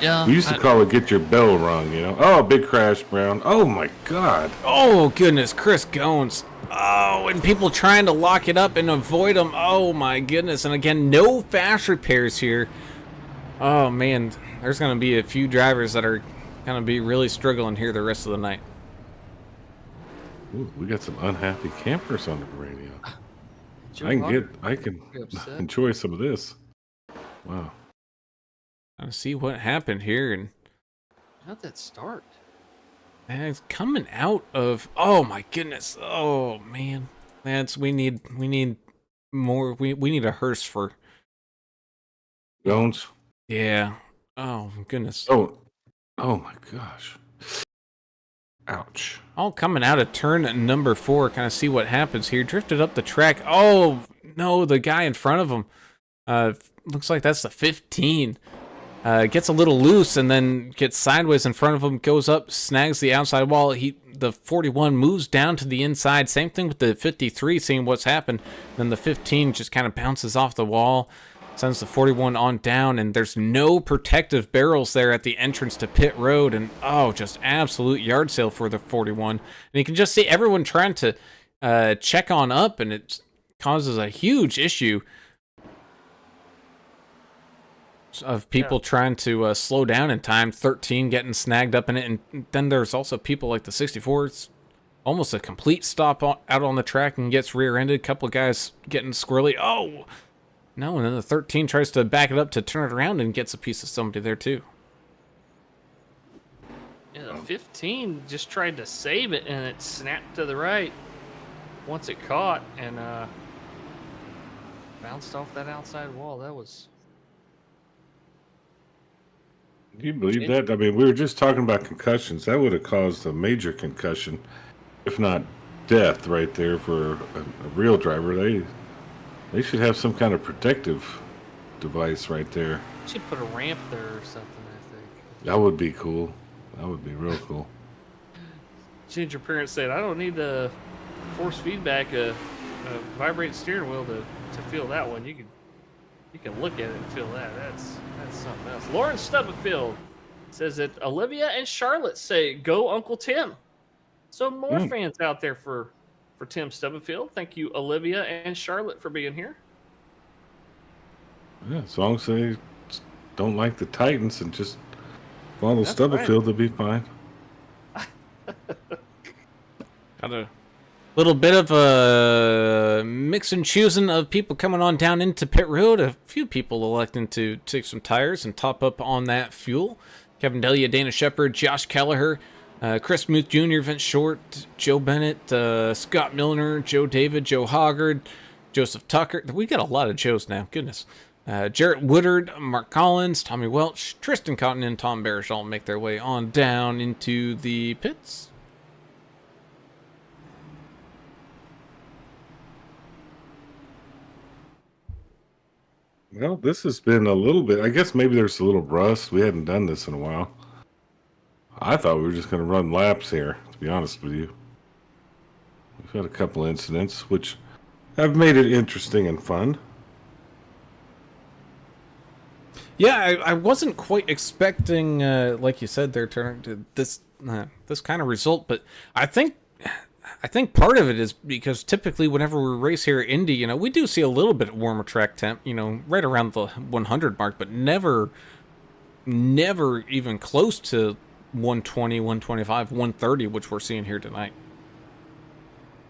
Yeah, We used to call it "get your bell rung." You know. Oh, big crash, Brown. Oh my God. Oh, goodness, Chris Goins. Oh, and people trying to lock it up and avoid them. Oh, my goodness. And again, no fast repairs here. Oh, man. There's going to be a few drivers that are going to be really struggling here the rest of the night. Ooh, we got some unhappy campers on the radio. I can enjoy some of this. Wow. Trying to see what happened here. And How'd that start? it's coming out of, oh my goodness, oh man, we need more, we need a hearse for Jones. yeah, oh goodness. Oh my gosh. Ouch. All coming out of turn number 4, kind of see what happens here. Drifted up the track. Oh no, the guy in front of him, looks like that's the 15. Gets a little loose and then gets sideways in front of him, goes up, snags the outside wall. The 41 moves down to the inside. Same thing with the 53, seeing what's happened. Then the 15 just kind of bounces off the wall, sends the 41 on down, and there's no protective barrels there at the entrance to pit road. And oh, just absolute yard sale for the 41. And you can just see everyone trying to check on up, and it causes a huge issue of people trying to slow down in time. 13 getting snagged up in it, and then there's also people like the 64. It's almost a complete stop out on the track and gets rear-ended. A couple of guys getting squirrely. Oh no, and then the 13 tries to back it up to turn it around and gets a piece of somebody there too. Yeah, the 15 just tried to save it and it snapped to the right once it caught and bounced off that outside wall. That was. Do you believe that? I mean, we were just talking about concussions. That would have caused a major concussion, if not death, right there for a real driver. They should have some kind of protective device right there. Should put a ramp there or something, I think. That would be cool. That would be real cool. Ginger parents said, I don't need the force feedback, a vibrating steering wheel to feel that one. You can look at it and feel that. That's something else. Lauren Stubblefield says that Olivia and Charlotte say, go Uncle Tim. So more fans out there for Tim Stubblefield. Thank you, Olivia and Charlotte, for being here. Yeah, as long as they don't like the Titans and just follow Stubblefield, they'll be fine. Got a little bit of a mix and choosing of people coming on down into pit road. A few people electing to take some tires and top up on that fuel. Kevin Delia, Dana Shepard, Josh Kelleher, Chris Muth Jr., Vince Short, Joe Bennett, Scott Milner, Joe David, Joe Hoggard, Joseph Tucker. We got a lot of Joes now. Goodness. Jarrett Woodard, Mark Collins, Tommy Welch, Tristan Cotton, and Tom Barish all make their way on down into the pits. Well, this has been a little bit. I guess maybe there's a little rust. We hadn't done this in a while. I thought we were just going to run laps here, to be honest with you. We've had a couple incidents, which have made it interesting and fun. Yeah, I wasn't quite expecting, like you said there, Turner, this this kind of result. But I think part of it is because typically whenever we race here at Indy, we do see a little bit warmer track temp, right around the 100 mark, but never even close to 120, 125, 130, which we're seeing here tonight.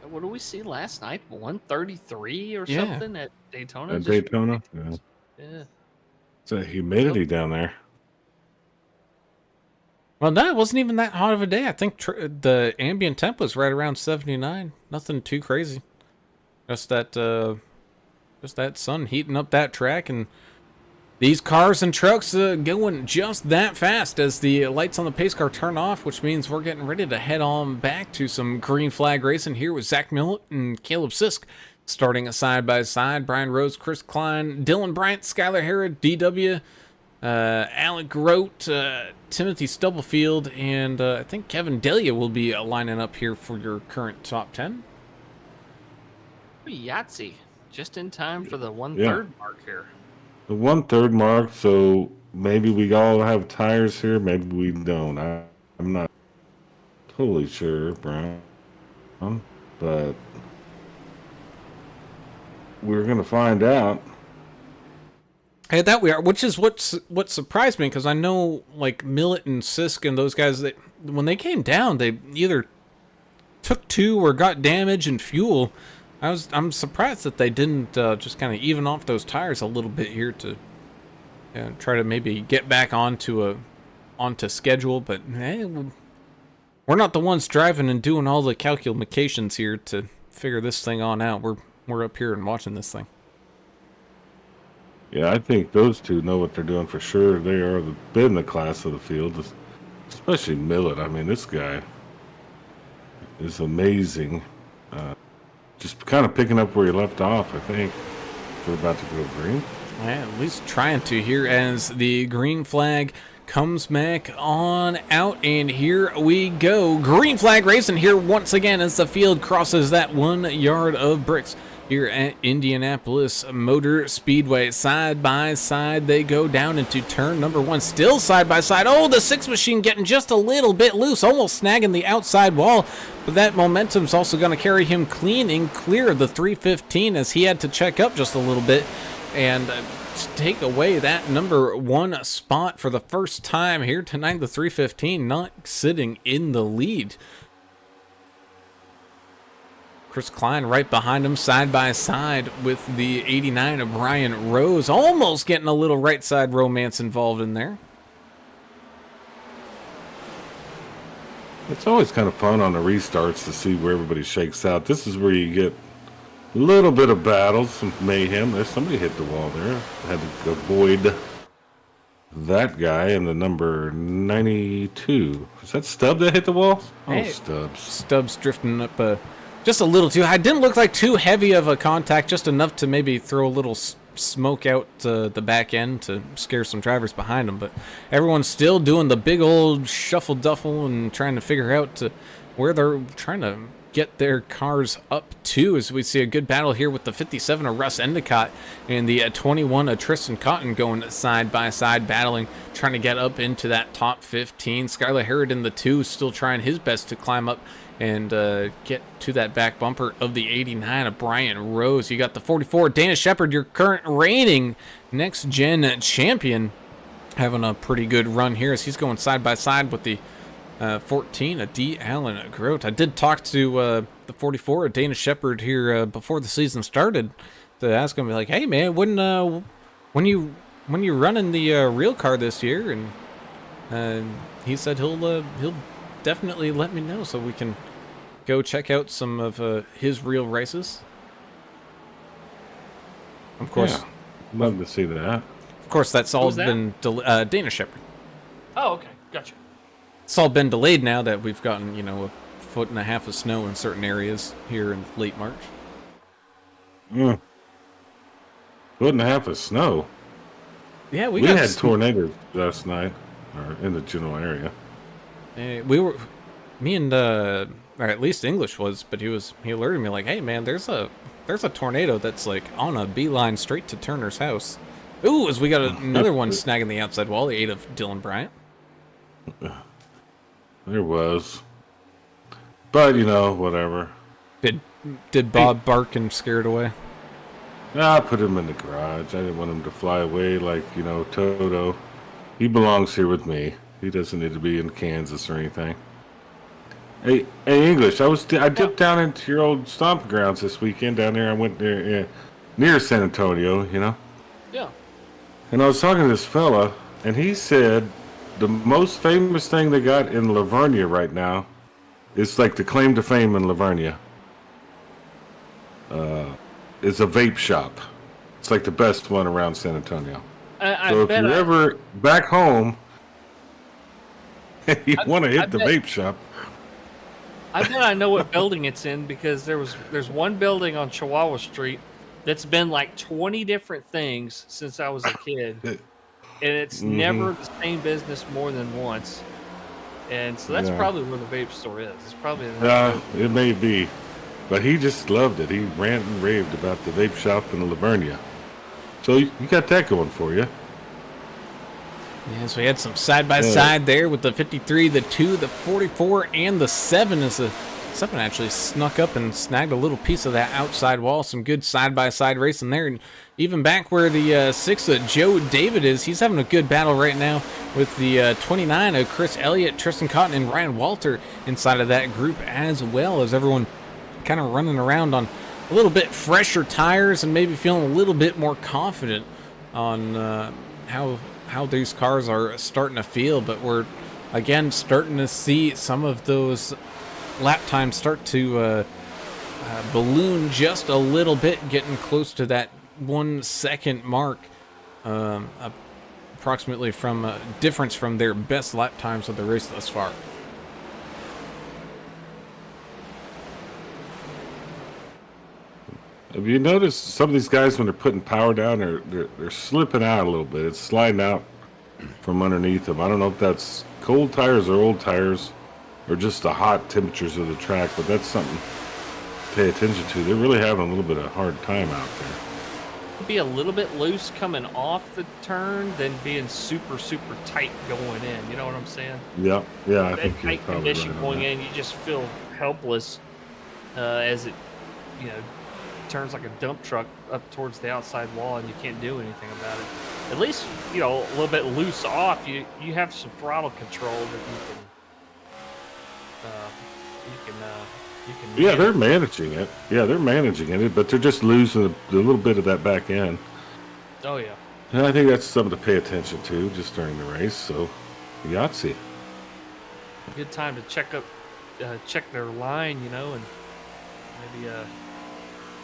What did we see last night? 133 or Yeah. something at Daytona? At Daytona? Yeah. Yeah. It's a humidity down there. Well, no, it wasn't even that hot of a day. I think the ambient temp was right around 79. Nothing too crazy. Just that sun heating up that track, and these cars and trucks going just that fast as the lights on the pace car turn off, which means we're getting ready to head on back to some green flag racing here with Zach Millett and Caleb Sisk starting side by side. Brian Rose, Chris Klein, Dylan Bryant, Skylar Herod, DW, Alec Grote, Timothy Stubblefield, and I think Kevin Delia will be lining up here for your current top 10. Yahtzee. Just in time for the 1/3 mark here. The 1/3 mark, so maybe we all have tires here, maybe we don't. I'm not totally sure, Brian, but we're gonna find out. Hey, that we are, which is what surprised me, because I know like Millett and Sisk and those guys, that when they came down, they either took two or got damage and fuel. I'm surprised that they didn't just kind of even off those tires a little bit here to try to maybe get back onto schedule. But hey, we're not the ones driving and doing all the calculations here to figure this thing on out. We're up here and watching this thing. Yeah, I think those two know what they're doing for sure. They are been the class of the field, especially Millett. I mean, this guy is amazing. Just kind of picking up where he left off, I think. We're about to go green. Yeah, at least trying to here as the green flag comes back on out, and here we go. Green flag racing here once again as the field crosses that 1 yard of bricks here at Indianapolis Motor Speedway. Side by side they go down into turn number 1, still side by side. Oh, the 6 machine getting just a little bit loose, almost snagging the outside wall, but that momentum's also going to carry him clean and clear of the 315 as he had to check up just a little bit and take away that number 1 spot for the first time here tonight. The 315 not sitting in the lead. Chris Klein right behind him, side by side with the 89 of Brian Rose, almost getting a little right side romance involved in there. It's always kind of fun on the restarts to see where everybody shakes out. This is where you get a little bit of battles, some mayhem. There's somebody hit the wall there. I had to avoid that guy and the number 92. Is that Stubb that hit the wall? Oh, Hey, Stubbs. Stubbs drifting up just a little too high. Didn't look like too heavy of a contact, just enough to maybe throw a little smoke out the back end to scare some drivers behind him. But everyone's still doing the big old shuffle duffle and trying to figure out where they're trying to get their cars up to, as we see a good battle here with the 57 of Russ Endicott and the 21 of Tristan Cotton going side by side, battling, trying to get up into that top 15. Skylar Herod in the 2 still trying his best to climb up and get to that back bumper of the 89 of Brian Rose. You got the 44 Dana Shepard, your current reigning next gen champion, having a pretty good run here as he's going side by side with the 14 of D. Allen Grote. I did talk to the 44 of Dana Shepard here before the season started to ask him, like, hey man, when you running the real car this year? And he said he'll definitely let me know so we can go check out some of his real races. Of course, Yeah, love to see that. of course, that's all Who's that? been Dana Shepard. Oh, okay. Gotcha. It's all been delayed now that we've gotten, a foot and a half of snow in certain areas here in late March. Foot and a half of snow. Yeah, we We had tornadoes last night, or in the general area. Me and or at least English was, but he alerted me like, hey man, there's a tornado that's like on a beeline straight to Turner's house. Ooh, as we got another one snagging the outside wall, the 8 of Dylan Bryant. there was. But, whatever. Did Bob bark and scare it away? I put him in the garage. I didn't want him to fly away like, Toto. He belongs here with me. He doesn't need to be in Kansas or anything. Hey, English, I dipped down into your old stomping grounds this weekend down there. I went there near San Antonio, Yeah. And I was talking to this fella, and he said the most famous thing they got in Lavernia right now is like the claim to fame in Lavernia. Is a vape shop. It's like the best one around San Antonio. So if you're ever back home and you want to hit the vape shop. I bet I know what building it's in because there's one building on Chihuahua Street that's been like 20 different things since I was a kid. And it's never the same business more than once. And so that's probably where the vape store is. It's probably it may be. But he just loved it. He ranted and raved about the vape shop in Lavernia. So you got that going for you. Yeah, so we had some side-by-side there with the 53, the 2, the 44, and the 7 as the 7 actually snuck up and snagged a little piece of that outside wall. Some good side-by-side racing there. And even back where the 6 Joe David is, he's having a good battle right now with the 29 of Chris Elliott, Tristan Cotton, and Ryan Walter inside of that group as well, as everyone kind of running around on a little bit fresher tires and maybe feeling a little bit more confident on how these cars are starting to feel. But we're again starting to see some of those lap times start to balloon just a little bit, getting close to that 1 second mark, approximately from a difference from their best lap times of the race thus far. Have you noticed some of these guys when they're putting power down, they're slipping out a little bit. It's sliding out from underneath them. I don't know if that's cold tires or old tires or just the hot temperatures of the track, but that's something to pay attention to. They're really having a little bit of a hard time out there. be a little bit loose coming off the turn than being super, super tight going in. You know what I'm saying? Yeah, I That think you're tight probably condition right on going that. in, you just feel helpless as it, turns like a dump truck up towards the outside wall, and you can't do anything about it. At least, a little bit loose off, you have some throttle control that you can. Yeah, they're managing it. Yeah, they're managing it, but they're just losing a little bit of that back end. Oh yeah. And I think that's something to pay attention to just during the race. So, Yahtzee. Good time to check their line, and maybe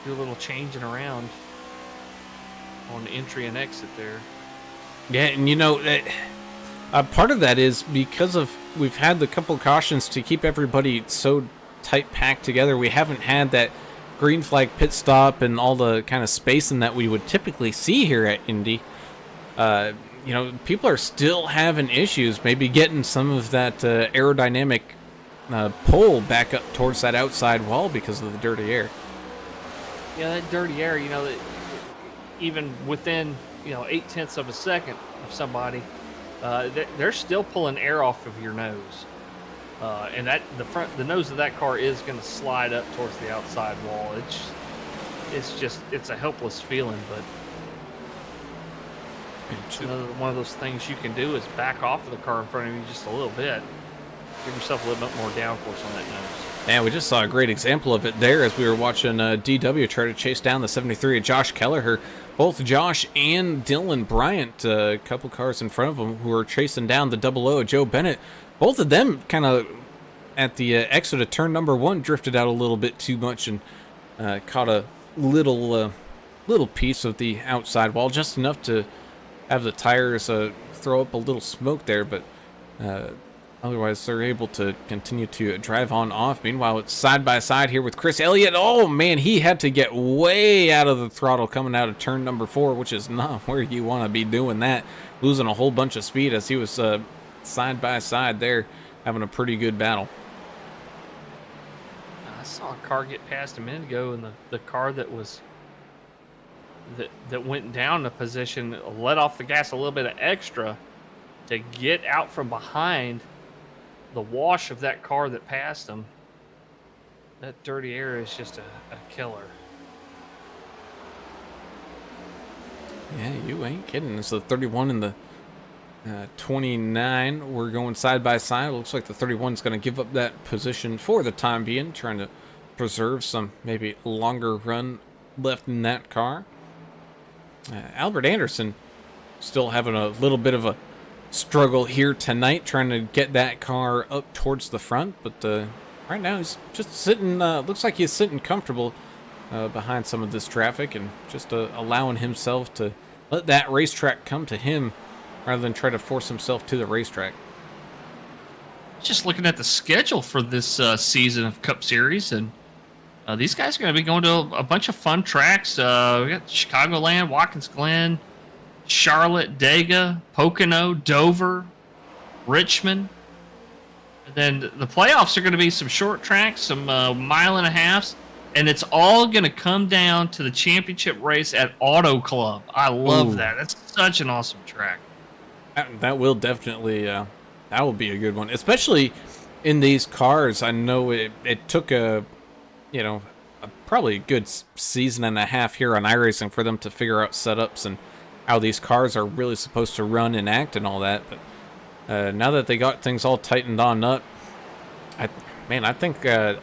do a little changing around on entry and exit there. Yeah, and part of that is because we've had the couple cautions to keep everybody so tight packed together. We haven't had that green flag pit stop and all the kind of spacing that we would typically see here at Indy. People are still having issues, maybe getting some of that aerodynamic pull back up towards that outside wall because of the dirty air. Yeah, that dirty air, that even within, 0.8 of a second of somebody, they're still pulling air off of your nose. And the nose of that car is going to slide up towards the outside wall. It's a helpless feeling, but one of those things you can do is back off of the car in front of you just a little bit. Give yourself a little bit more downforce on that nose. And we just saw a great example of it there as we were watching DW try to chase down the 73 of Josh Kelleher. Both Josh and Dylan Bryant, a couple cars in front of them, who were chasing down the 00 of Joe Bennett. Both of them kind of at the exit of turn number 1 drifted out a little bit too much and caught a little piece of the outside wall, just enough to have the tires throw up a little smoke there, but otherwise they're able to continue to drive on off. Meanwhile, it's side by side here with Chris Elliott. Oh man, he had to get way out of the throttle coming out of turn number 4, which is not where you want to be doing that. Losing a whole bunch of speed as he was side by side there, having a pretty good battle. I saw a car get past a minute ago, and the car that went down a position let off the gas a little bit of extra to get out from behind the wash of that car that passed him. That dirty air is just a killer. Yeah, you ain't kidding. It's the 31 and the 29. We're going side by side. It looks like the 31 is going to give up that position for the time being, trying to preserve some maybe longer run left in that car. Albert Anderson still having a little bit of a struggle here tonight, trying to get that car up towards the front, but right now he's just sitting, looks like he's sitting comfortable behind some of this traffic and just allowing himself to let that racetrack come to him rather than try to force himself to the racetrack. Just looking at the schedule for this season of Cup Series, and these guys are going to be going to a bunch of fun tracks. We got Chicagoland, Watkins Glen, Charlotte, Dega, Pocono, Dover, Richmond. And then the playoffs are going to be some short tracks, some mile and a halves, and it's all going to come down to the championship race at Auto Club. I love that. That's such an awesome track. That will definitely, that will be a good one, especially in these cars. I know it took probably a good season and a half here on iRacing for them to figure out setups and how these cars are really supposed to run and act and all that. But now that they got things all tightened on up, I think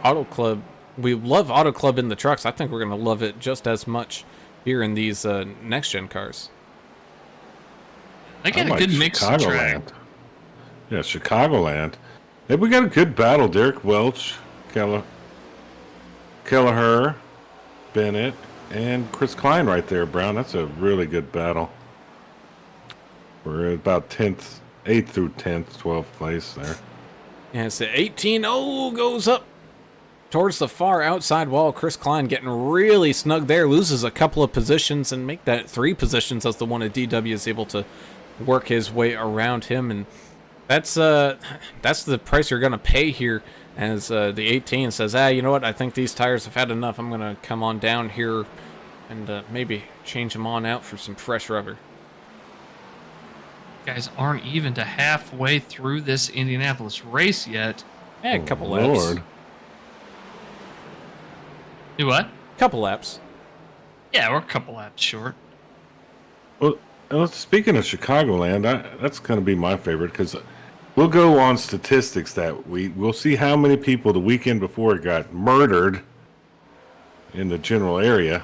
Auto Club, we love Auto Club in the trucks. I think we're going to love it just as much here in these next-gen cars. They got a good mix of track. Yeah, Chicagoland. Hey, we got a good battle. Derek Welch, Kelleher, Bennett, and Chris Klein right there, Brown. That's a really good battle. We're at about 8th through 10th, 12th place there. And it's the 18. Oh, goes up towards the far outside wall. Chris Klein getting really snug there. Loses a couple of positions and make that 3 positions as the one at DW is able to work his way around him. And that's the price you're going to pay here as the 18 says, you know what? I think these tires have had enough. I'm going to come on down here and maybe change them on out for some fresh rubber. Guys aren't even to halfway through this Indianapolis race yet. Yeah, a couple laps. Do what? Couple laps. Yeah, we're a couple laps short. Well, speaking of Chicagoland, that's going to be my favorite because we'll go on statistics that week. We'll see how many people the weekend before got murdered in the general area.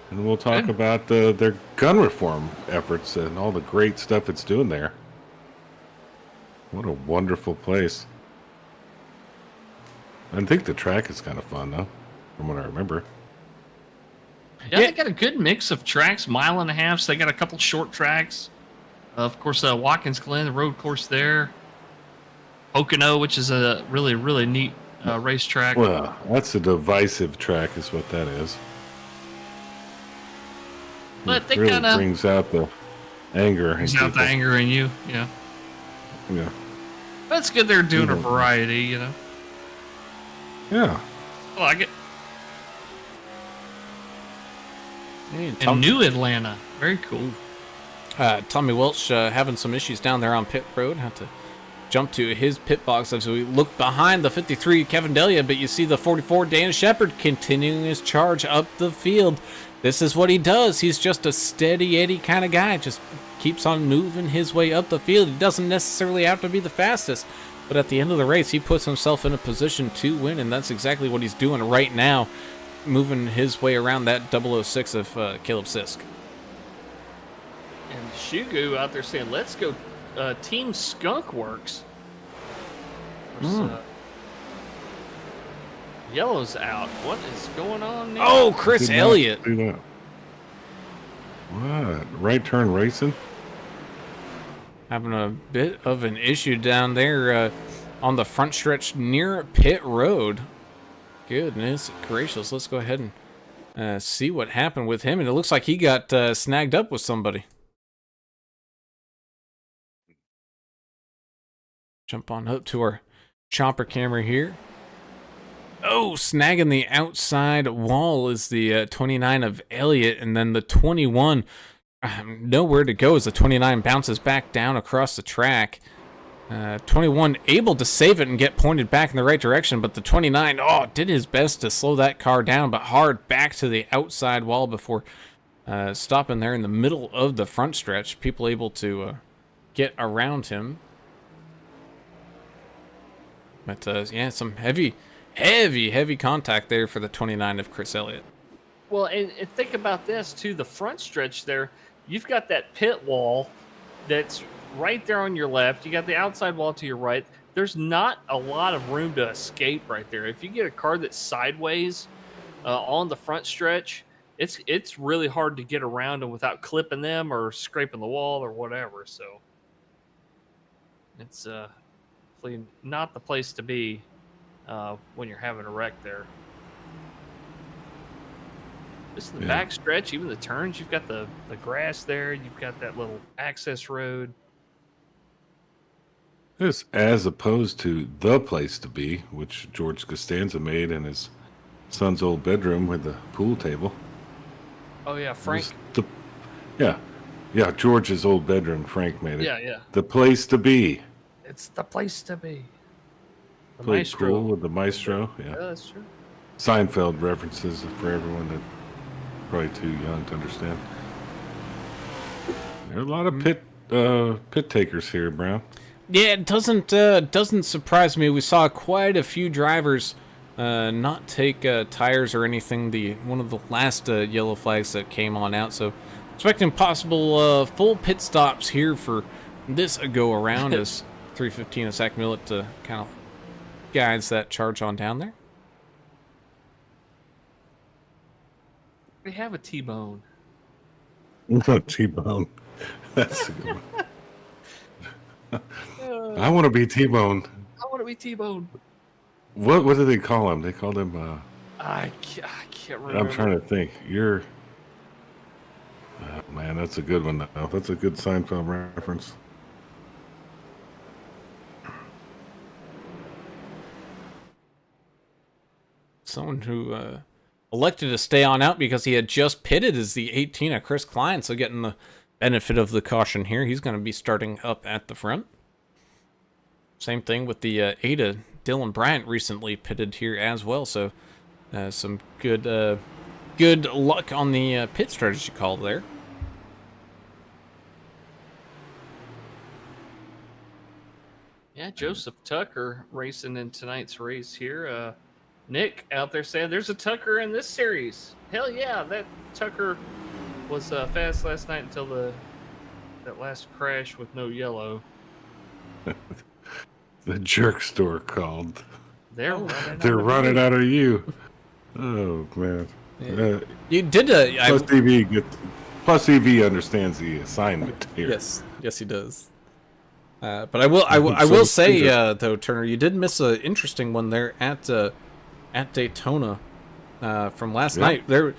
And we'll talk about their gun reform efforts and all the great stuff it's doing there. What a wonderful place. I think the track is kind of fun, though, from what I remember. Yeah, they got a good mix of tracks, mile and a half. So they got a couple short tracks. Of course, Watkins Glen, the road course there. Pocono, which is a really, really neat racetrack. Well, that's a divisive track is what that is. But they really kind of brings out the anger. Brings out the anger in you, yeah. Yeah. But it's good they're doing a variety, you know. Yeah. I like it. Hey, And New Atlanta. Very cool. Tommy Welch having some issues down there on pit road. Had to jump to his pit box as we look behind the 53 Kevin Delia, but you see the 44 Dan Shepard continuing his charge up the field. This is what he does. He's just a steady Eddie kind of guy. Just keeps on moving his way up the field. He doesn't necessarily have to be the fastest, but at the end of the race, he puts himself in a position to win, and that's exactly what he's doing right now, moving his way around that 006 of Caleb Sisk. And Shugu out there saying, let's go Team Skunk Works. Yellow's out. What is going on now? Oh, Chris Elliott. What? Right turn racing? Having a bit of an issue down there on the front stretch near pit road. Goodness gracious. Let's go ahead and see what happened with him. And it looks like he got snagged up with somebody. Jump on up to our chopper camera here. Oh, snagging the outside wall is the 29 of Elliott, and then the 21 nowhere to go as the 29 bounces back down across the track. 21 able to save it and get pointed back in the right direction, but the 29, did his best to slow that car down, but hard back to the outside wall before stopping there in the middle of the front stretch. People able to get around him. But yeah, some heavy contact there for the 29 of Chris Elliott. Well, and think about this too. The front stretch there, you've got that pit wall that's right there on your left. You got the outside wall to your right. There's not a lot of room to escape right there. If you get a car that's sideways on the front stretch, it's really hard to get around them without clipping them or scraping the wall or whatever. So it's definitely not the place to be when you're having a wreck there. Just the back stretch, even the turns, you've got the grass there. You've got that little access road. This as opposed to the place to be, which George Costanza made in his son's old bedroom with the pool table. Oh, yeah, Frank. Yeah, George's old bedroom, Frank made it. Yeah. The place to be. It's the place to be. The Played maestro. pool with the maestro. Yeah, that's true. Seinfeld references for everyone that probably too young to understand. There are a lot of pit takers here, Brown. Yeah, it doesn't surprise me. We saw quite a few drivers not take tires or anything. One of the last yellow flags that came on out. So expecting possible full pit stops here for this go around as 315 of Zach Millett kind of guides that charge on down there. We have a T-bone. T-bone. That's a good one. I want to be T-bone. I want to be T-bone. What do they call him? They called him. I can't remember. I'm trying to think. Oh, man, that's a good one. Though. That's a good Seinfeld reference. Someone who elected to stay on out because he had just pitted is the 18 of Chris Klein, so getting the benefit of the caution here. He's going to be starting up at the front. Same thing with the 8 of Dylan Bryant recently pitted here as well, so some good luck on the pit strategy call there. Yeah, Joseph Tucker racing in tonight's race here. Nick out there saying there's a Tucker in this series. Hell yeah, that Tucker was fast last night until that last crash with no yellow. The jerk store called. They're running out of you. Oh man. Yeah. You did Plus EV understands the assignment here. Yes, he does. But I will say though, Turner, you did miss an interesting one there at Daytona from last night. They're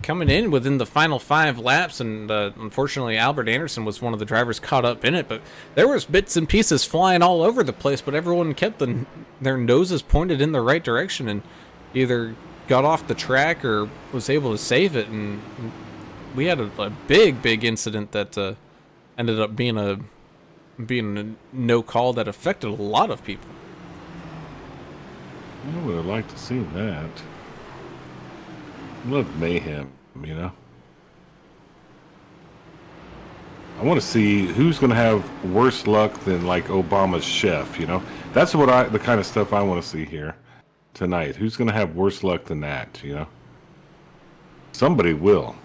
coming in within the final 5 laps, and unfortunately Albert Anderson was one of the drivers caught up in it, but there was bits and pieces flying all over the place, but everyone kept their noses pointed in the right direction and either got off the track or was able to save it, and we had a big incident that ended up being a no call that affected a lot of people. I would have liked to see that. I love mayhem, you know. I want to see who's going to have worse luck than like Obama's chef, you know. That's the kind of stuff I want to see here tonight. Who's going to have worse luck than that, you know? Somebody will.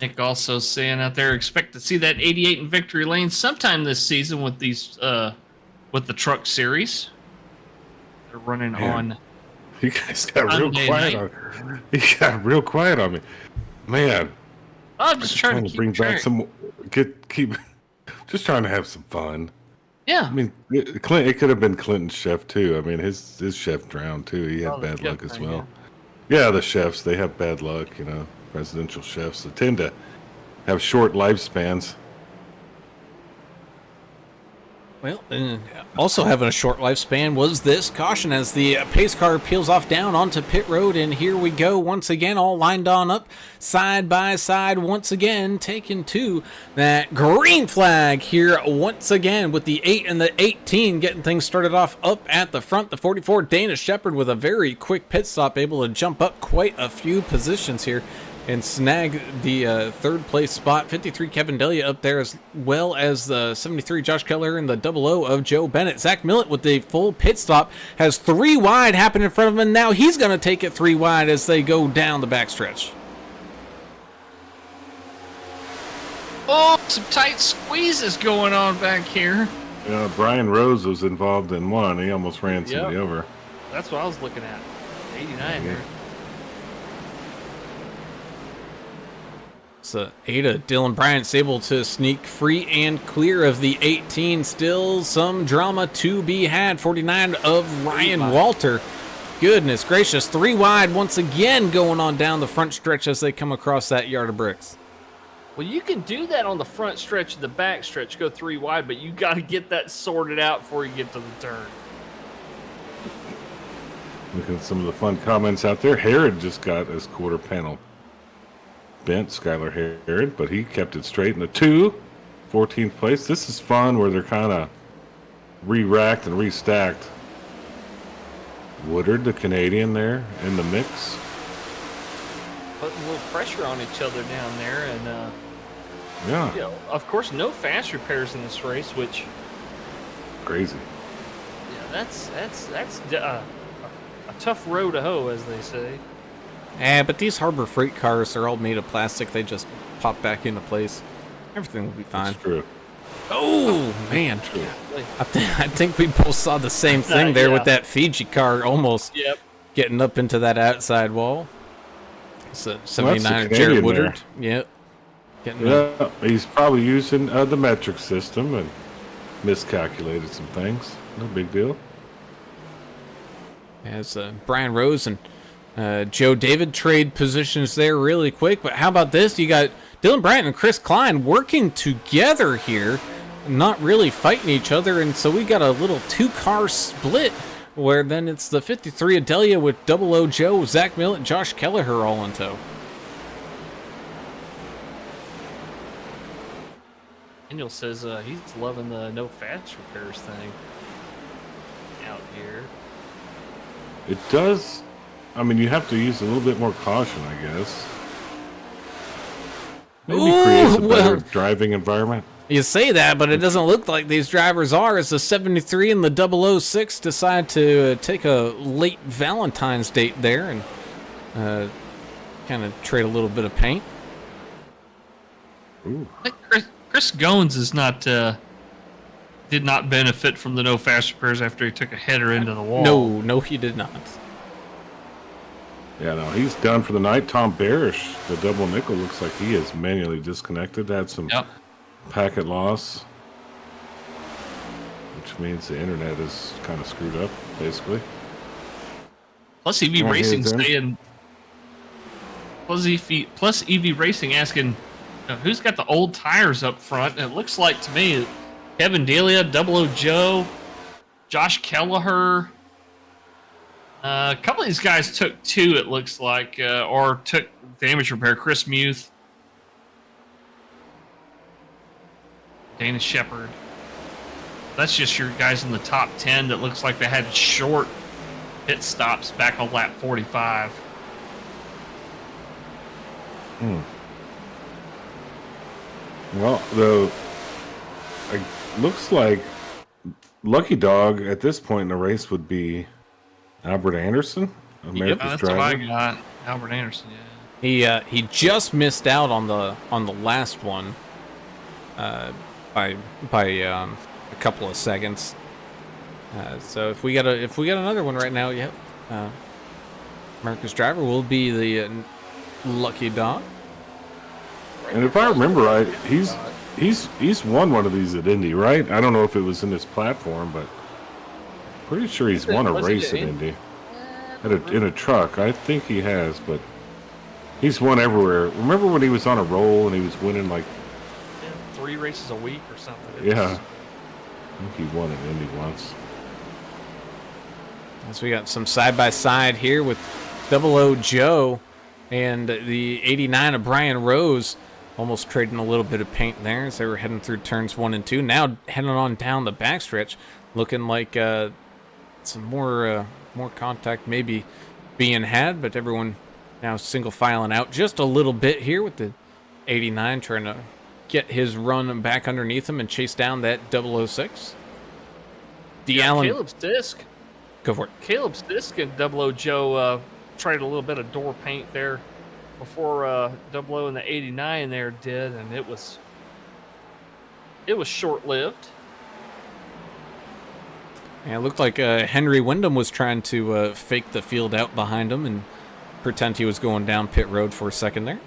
Nick also saying out there, expect to see that 88 in victory lane sometime this season with these with the truck series. They're running on. You guys got real quiet on. You got real quiet on me, man. I'm just trying to bring back some. Keep. Just trying to have some fun. Yeah. I mean, it could have been Clinton's chef too. I mean, his chef drowned too. He had bad luck as well. Yeah, the chefs, they have bad luck, you know. Presidential chefs, they tend to have short lifespans. Well, also having a short lifespan was this caution as the pace car peels off down onto pit road, and here we go once again, all lined on up, side by side once again, taking to that green flag here once again with the 8 and the 18 getting things started off up at the front. The 44 Dana Shepard with a very quick pit stop, able to jump up quite a few positions here and snag the third place spot. 53 Kevin Delia up there, as well as the 73 Josh Keller and the 00 of Joe Bennett. Zach Millett with the full pit stop has 3 wide happen in front of him, and now he's going to take it 3 wide as they go down the backstretch. Oh, some tight squeezes going on back here. Brian Rose was involved in one. He almost ran somebody over. That's what I was looking at. 89 here. So Ada, Dylan Bryant's able to sneak free and clear of the 18. Still some drama to be had. 49 of Ryan Walter. Goodness gracious, 3 wide once again going on down the front stretch as they come across that yard of bricks. Well, you can do that on the front stretch, the back stretch, go 3 wide, but you got to get that sorted out before you get to the turn. Looking at some of the fun comments out there. Herod just got his quarter panel bent, Skylar Herod, but he kept it straight in the 2, 14th place. This is fun where they're kind of re-racked and restacked. Woodard, the Canadian, there in the mix. Putting a little pressure on each other down there, and Yeah, you know, of course, no fast repairs in this race, which crazy. yeah, that's a tough row to hoe, as they say. But these Harbor Freight cars are all made of plastic. They just pop back into place. Everything will be fine. That's true. Oh, man. I think we both saw the same thing there with that Fiji car almost getting up into that outside wall. So 79 Jared Woodard. Yep. He's probably using the metric system and miscalculated some things. No big deal. As Brian Rose and Joe David trade positions there really quick. But how about this? You got Dylan Bryant and Chris Klein working together here, not really fighting each other. And so we got a little 2-car split where then it's the 53 Adelia with 00 Joe, Zach Millett, and Josh Kelleher all in tow. Daniel says he's loving the no fast repairs thing out here. It does. I mean, you have to use a little bit more caution, I guess. Maybe creates a better driving environment. You say that, but it doesn't look like these drivers are, as the 73 and the 006 decide to take a late Valentine's date there and kind of trade a little bit of paint. Ooh. I think Chris Goins is not did not benefit from the no fast repairs after he took a header into the wall. No, he did not. Yeah, no, he's done for the night. Tom Barish, the double nickel, looks like he is manually disconnected. Had some packet loss, which means the internet is kind of screwed up, basically. Plus EV Racing saying, plus EV Racing asking, who's got the old tires up front? And it looks like to me, Kevin Delia, 00 Joe, Josh Kelleher. A couple of these guys took 2, it looks like, or took damage repair. Chris Muth, Dana Shepard. That's just your guys in the top 10 that looks like they had short pit stops back on lap 45. Well, it looks like Lucky Dog at this point in the race would be Albert Anderson, America's that's driver. what I got. Albert Anderson, yeah. He just missed out on the last one by a couple of seconds. So if we got another one right now, America's driver will be the Lucky Dog. And if I remember right, he's won one of these at Indy, right? I don't know if it was in his platform, but pretty sure he's won a race at Indy. In a truck. I think he has, but he's won everywhere. Remember when he was on a roll and he was winning like 3 races a week or something? I think he won an Indy once. So we got some side-by-side here with 00 Joe and the 89 of Brian Rose, almost trading a little bit of paint there as they were heading through turns 1 and 2. Now heading on down the backstretch, looking like some more contact maybe being had, but everyone now single filing out just a little bit here with the 89 trying to get his run back underneath him and chase down that 006. Allen, Caleb's disc. Go for it. Caleb's disc and 00 Joe tried a little bit of door paint there before 00 and the 89 there did, and it was short-lived. Yeah, it looked like Henry Wyndham was trying to fake the field out behind him and pretend he was going down pit road for a second there.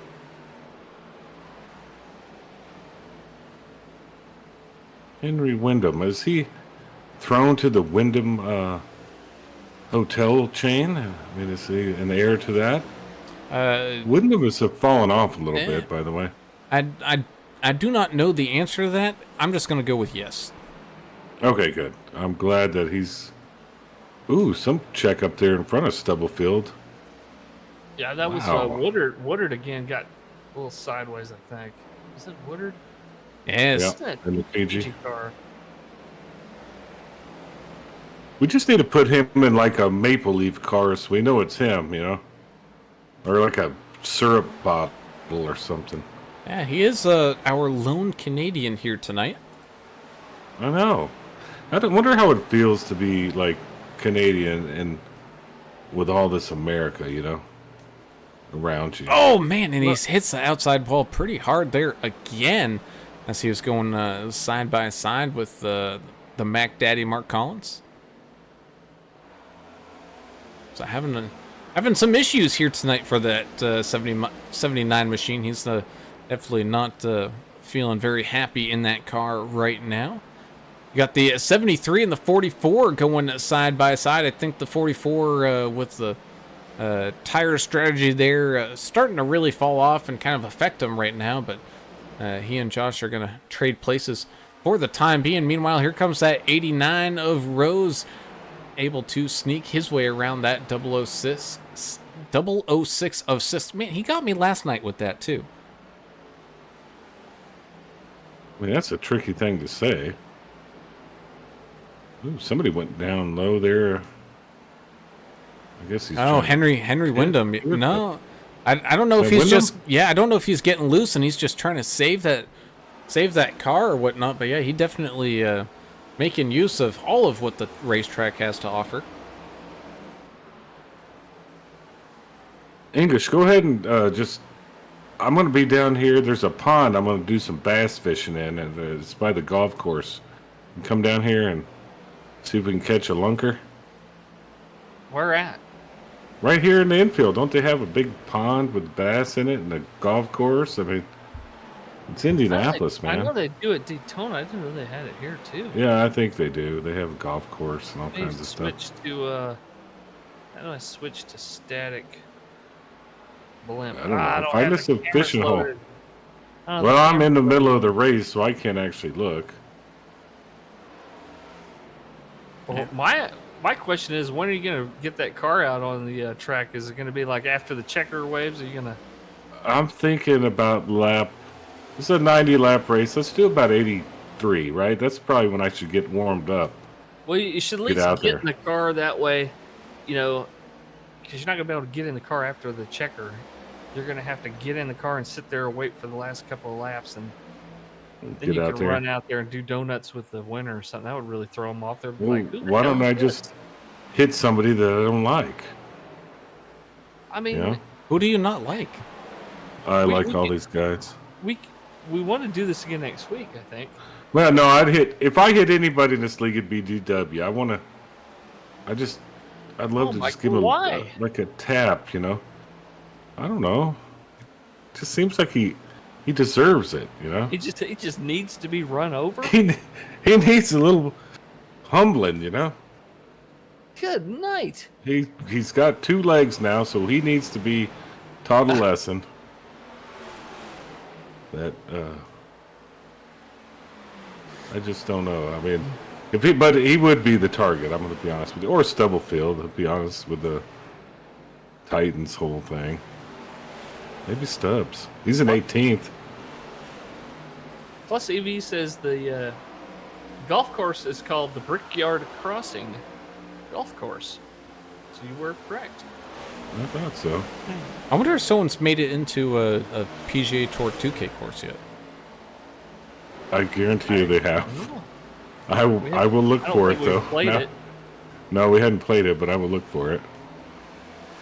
Henry Wyndham, is he thrown to the Wyndham hotel chain? I mean, is he an heir to that? Wyndham has fallen off a little bit, by the way. I do not know the answer to that. I'm just going to go with yes. Okay, good. I'm glad that he's... Ooh, some check up there in front of Stubblefield. Yeah, that was Woodard. Woodard again got a little sideways, I think. Is it Woodard? Yes. Yeah, in the Fiji car. We just need to put him in like a Maple Leaf car so we know it's him, you know? Or like a syrup bottle or something. Yeah, he is our lone Canadian here tonight. I know. I wonder how it feels to be like Canadian and with all this America, you know, around you. Oh, man, and he hits the outside ball pretty hard there again as he was going side by side with the Mac Daddy Mark Collins. So having some issues here tonight for that 79 machine. He's definitely not feeling very happy in that car right now. You got the 73 and the 44 going side by side. I think the 44 with the tire strategy there starting to really fall off and kind of affect him right now, but he and Josh are going to trade places for the time being. Meanwhile, here comes that 89 of Rose, able to sneak his way around that 006 of Sis. Man, he got me last night with that too. I mean, that's a tricky thing to say. Ooh, somebody went down low there. I guess he's... Oh, Henry Wyndham. No, I don't know if he's just... Yeah, I don't know if he's getting loose and he's just trying to save that car or whatnot. But yeah, he definitely making use of all of what the racetrack has to offer. English, go ahead and just... I'm going to be down here. There's a pond I'm going to do some bass fishing in, and it's by the golf course. You come down here and see if we can catch a lunker. Where at? Right here in the infield. Don't they have a big pond with bass in it and a golf course? I mean, it's Indianapolis, man. I know they do at Daytona. I didn't know they had it here, too. Yeah, I think they do. They have a golf course and all kinds of stuff. How do I switch to static blimp? I don't know. Find us a fishing hole. Well, I'm in the middle of the race, so I can't actually look. Well, my question is, when are you going to get that car out on the track? Is it going to be like after the checker waves? Are you going to... I'm thinking about lap... It's a 90-lap race. Let's do about 83, right? That's probably when I should get warmed up. Well, you should at least get in the car that way, you know, because you're not going to be able to get in the car after the checker. You're going to have to get in the car and sit there and wait for the last couple of laps, and then you can run out there and do donuts with the winner or something. That would really throw them off. They're like, why don't I just hit somebody that I don't like? I mean, who do you not like? I like all these guys. We want to do this again next week, I think. Well, no, if I hit anybody in this league, it'd be DW. I'd love to just give him like a tap, you know. I don't know. It just seems like he deserves it, you know. He just needs to be run over. He needs a little humbling, you know. Good night. He's got 2 legs now, so he needs to be taught a lesson. That I just don't know. I mean, But he would be the target. I'm going to be honest with you, or Stubblefield. To be honest with the Titans whole thing. Maybe Stubbs. He's an 18th. Plus, EV says the golf course is called the Brickyard Crossing Golf Course. So you were correct. I thought so. I wonder if someone's made it into a PGA Tour 2K course yet. I guarantee you they have. I will look I don't for it think we've though. played it. No, we hadn't played it, but I will look for it.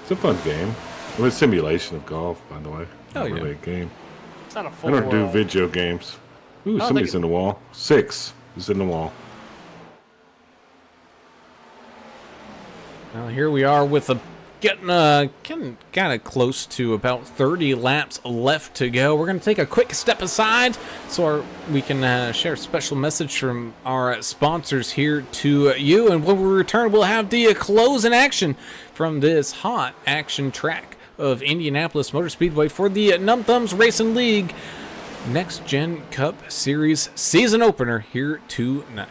It's a fun game. It was a simulation of golf, by the way. Oh, Not yeah. really a game. It's not a full I don't do video games. Ooh, Oh, somebody's they- in the wall. 6 is in the wall. Well, here we are with getting kind of close to about 30 laps left to go. We're going to take a quick step aside so we can share a special message from our sponsors here to you. And when we return, we'll have the closing action from this hot action track of Indianapolis Motor Speedway for the Numb Thumbs Racing League Next Gen Cup Series season opener here tonight.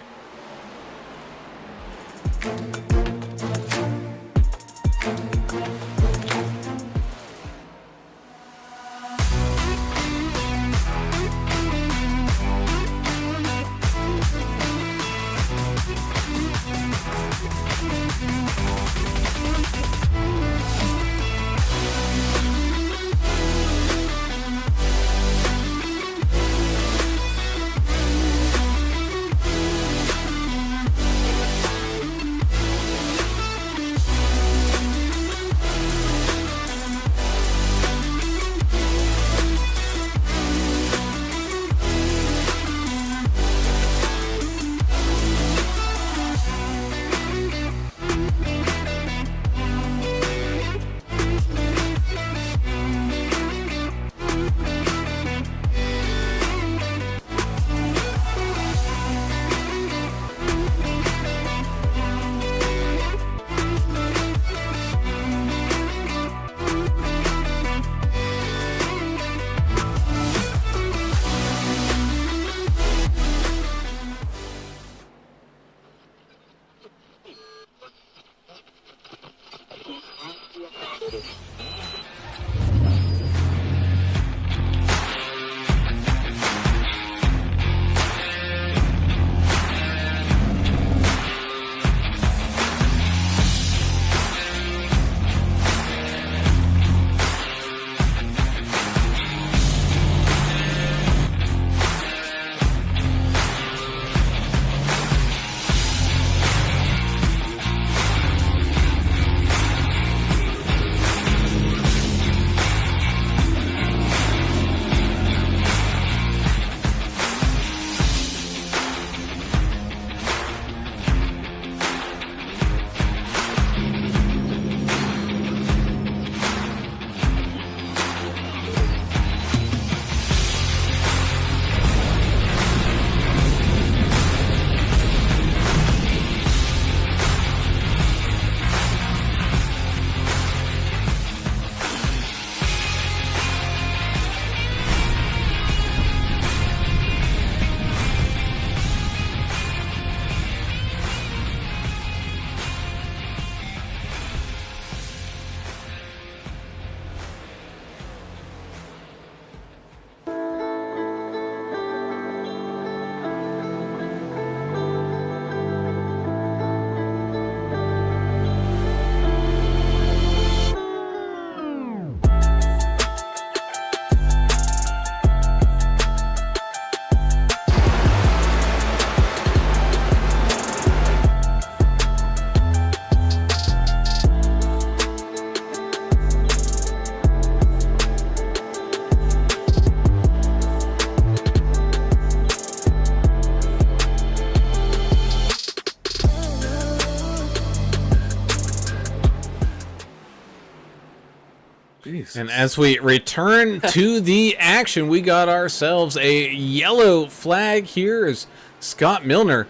Jeez. And as we return to the action, we got ourselves a yellow flag here as Scott Milner,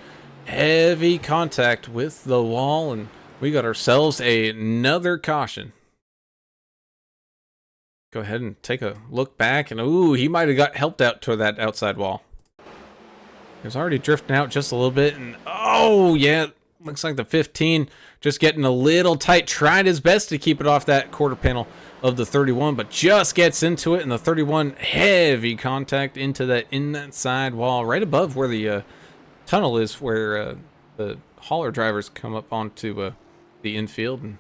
heavy contact with the wall, and we got ourselves another caution. Go ahead and take a look back, and ooh, he might have got helped out to that outside wall. He was already drifting out just a little bit, and oh, Oh, yeah. Looks like the 15 just getting a little tight. Tried his best to keep it off that quarter panel of the 31, but just gets into it. And the 31, heavy contact into that side wall right above where the tunnel is, where the hauler drivers come up onto the infield. And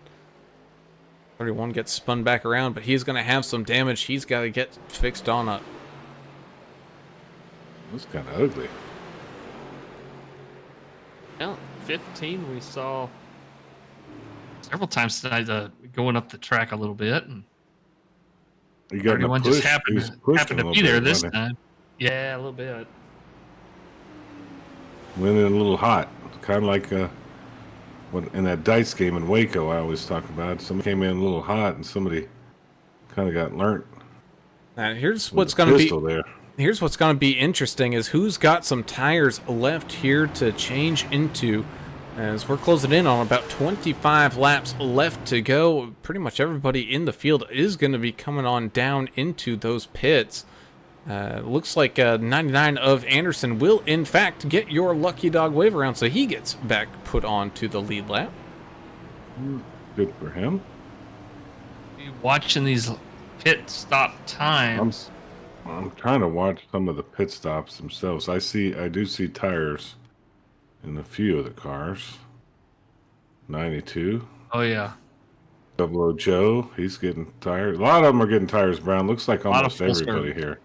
31 gets spun back around, but he's going to have some damage. He's got to get fixed on up. That's kind of ugly. Well, 15 we saw several times tonight going up the track a little bit, and You got 31 push. just happened to be there this time. Yeah, a little bit. Went in a little hot, kind of like in that dice game in Waco I always talk about. Somebody came in a little hot, and somebody kind of got learnt. Now, here's with what's the going to be pistol there. Here's what's going to be interesting is who's got some tires left here to change into, as we're closing in on about 25 laps left to go. Pretty much everybody in the field is going to be coming on down into those pits. Looks like 99 of Anderson will, in fact, get your lucky dog wave around, so he gets back put on to the lead lap. Good for him. You watching these pit stop times. I'm trying to watch some of the pit stops themselves. I do see tires in a few of the cars. 92. Oh yeah. 00 Joe, he's getting tires. A lot of them are getting tires brown. Looks like almost full everybody service. here.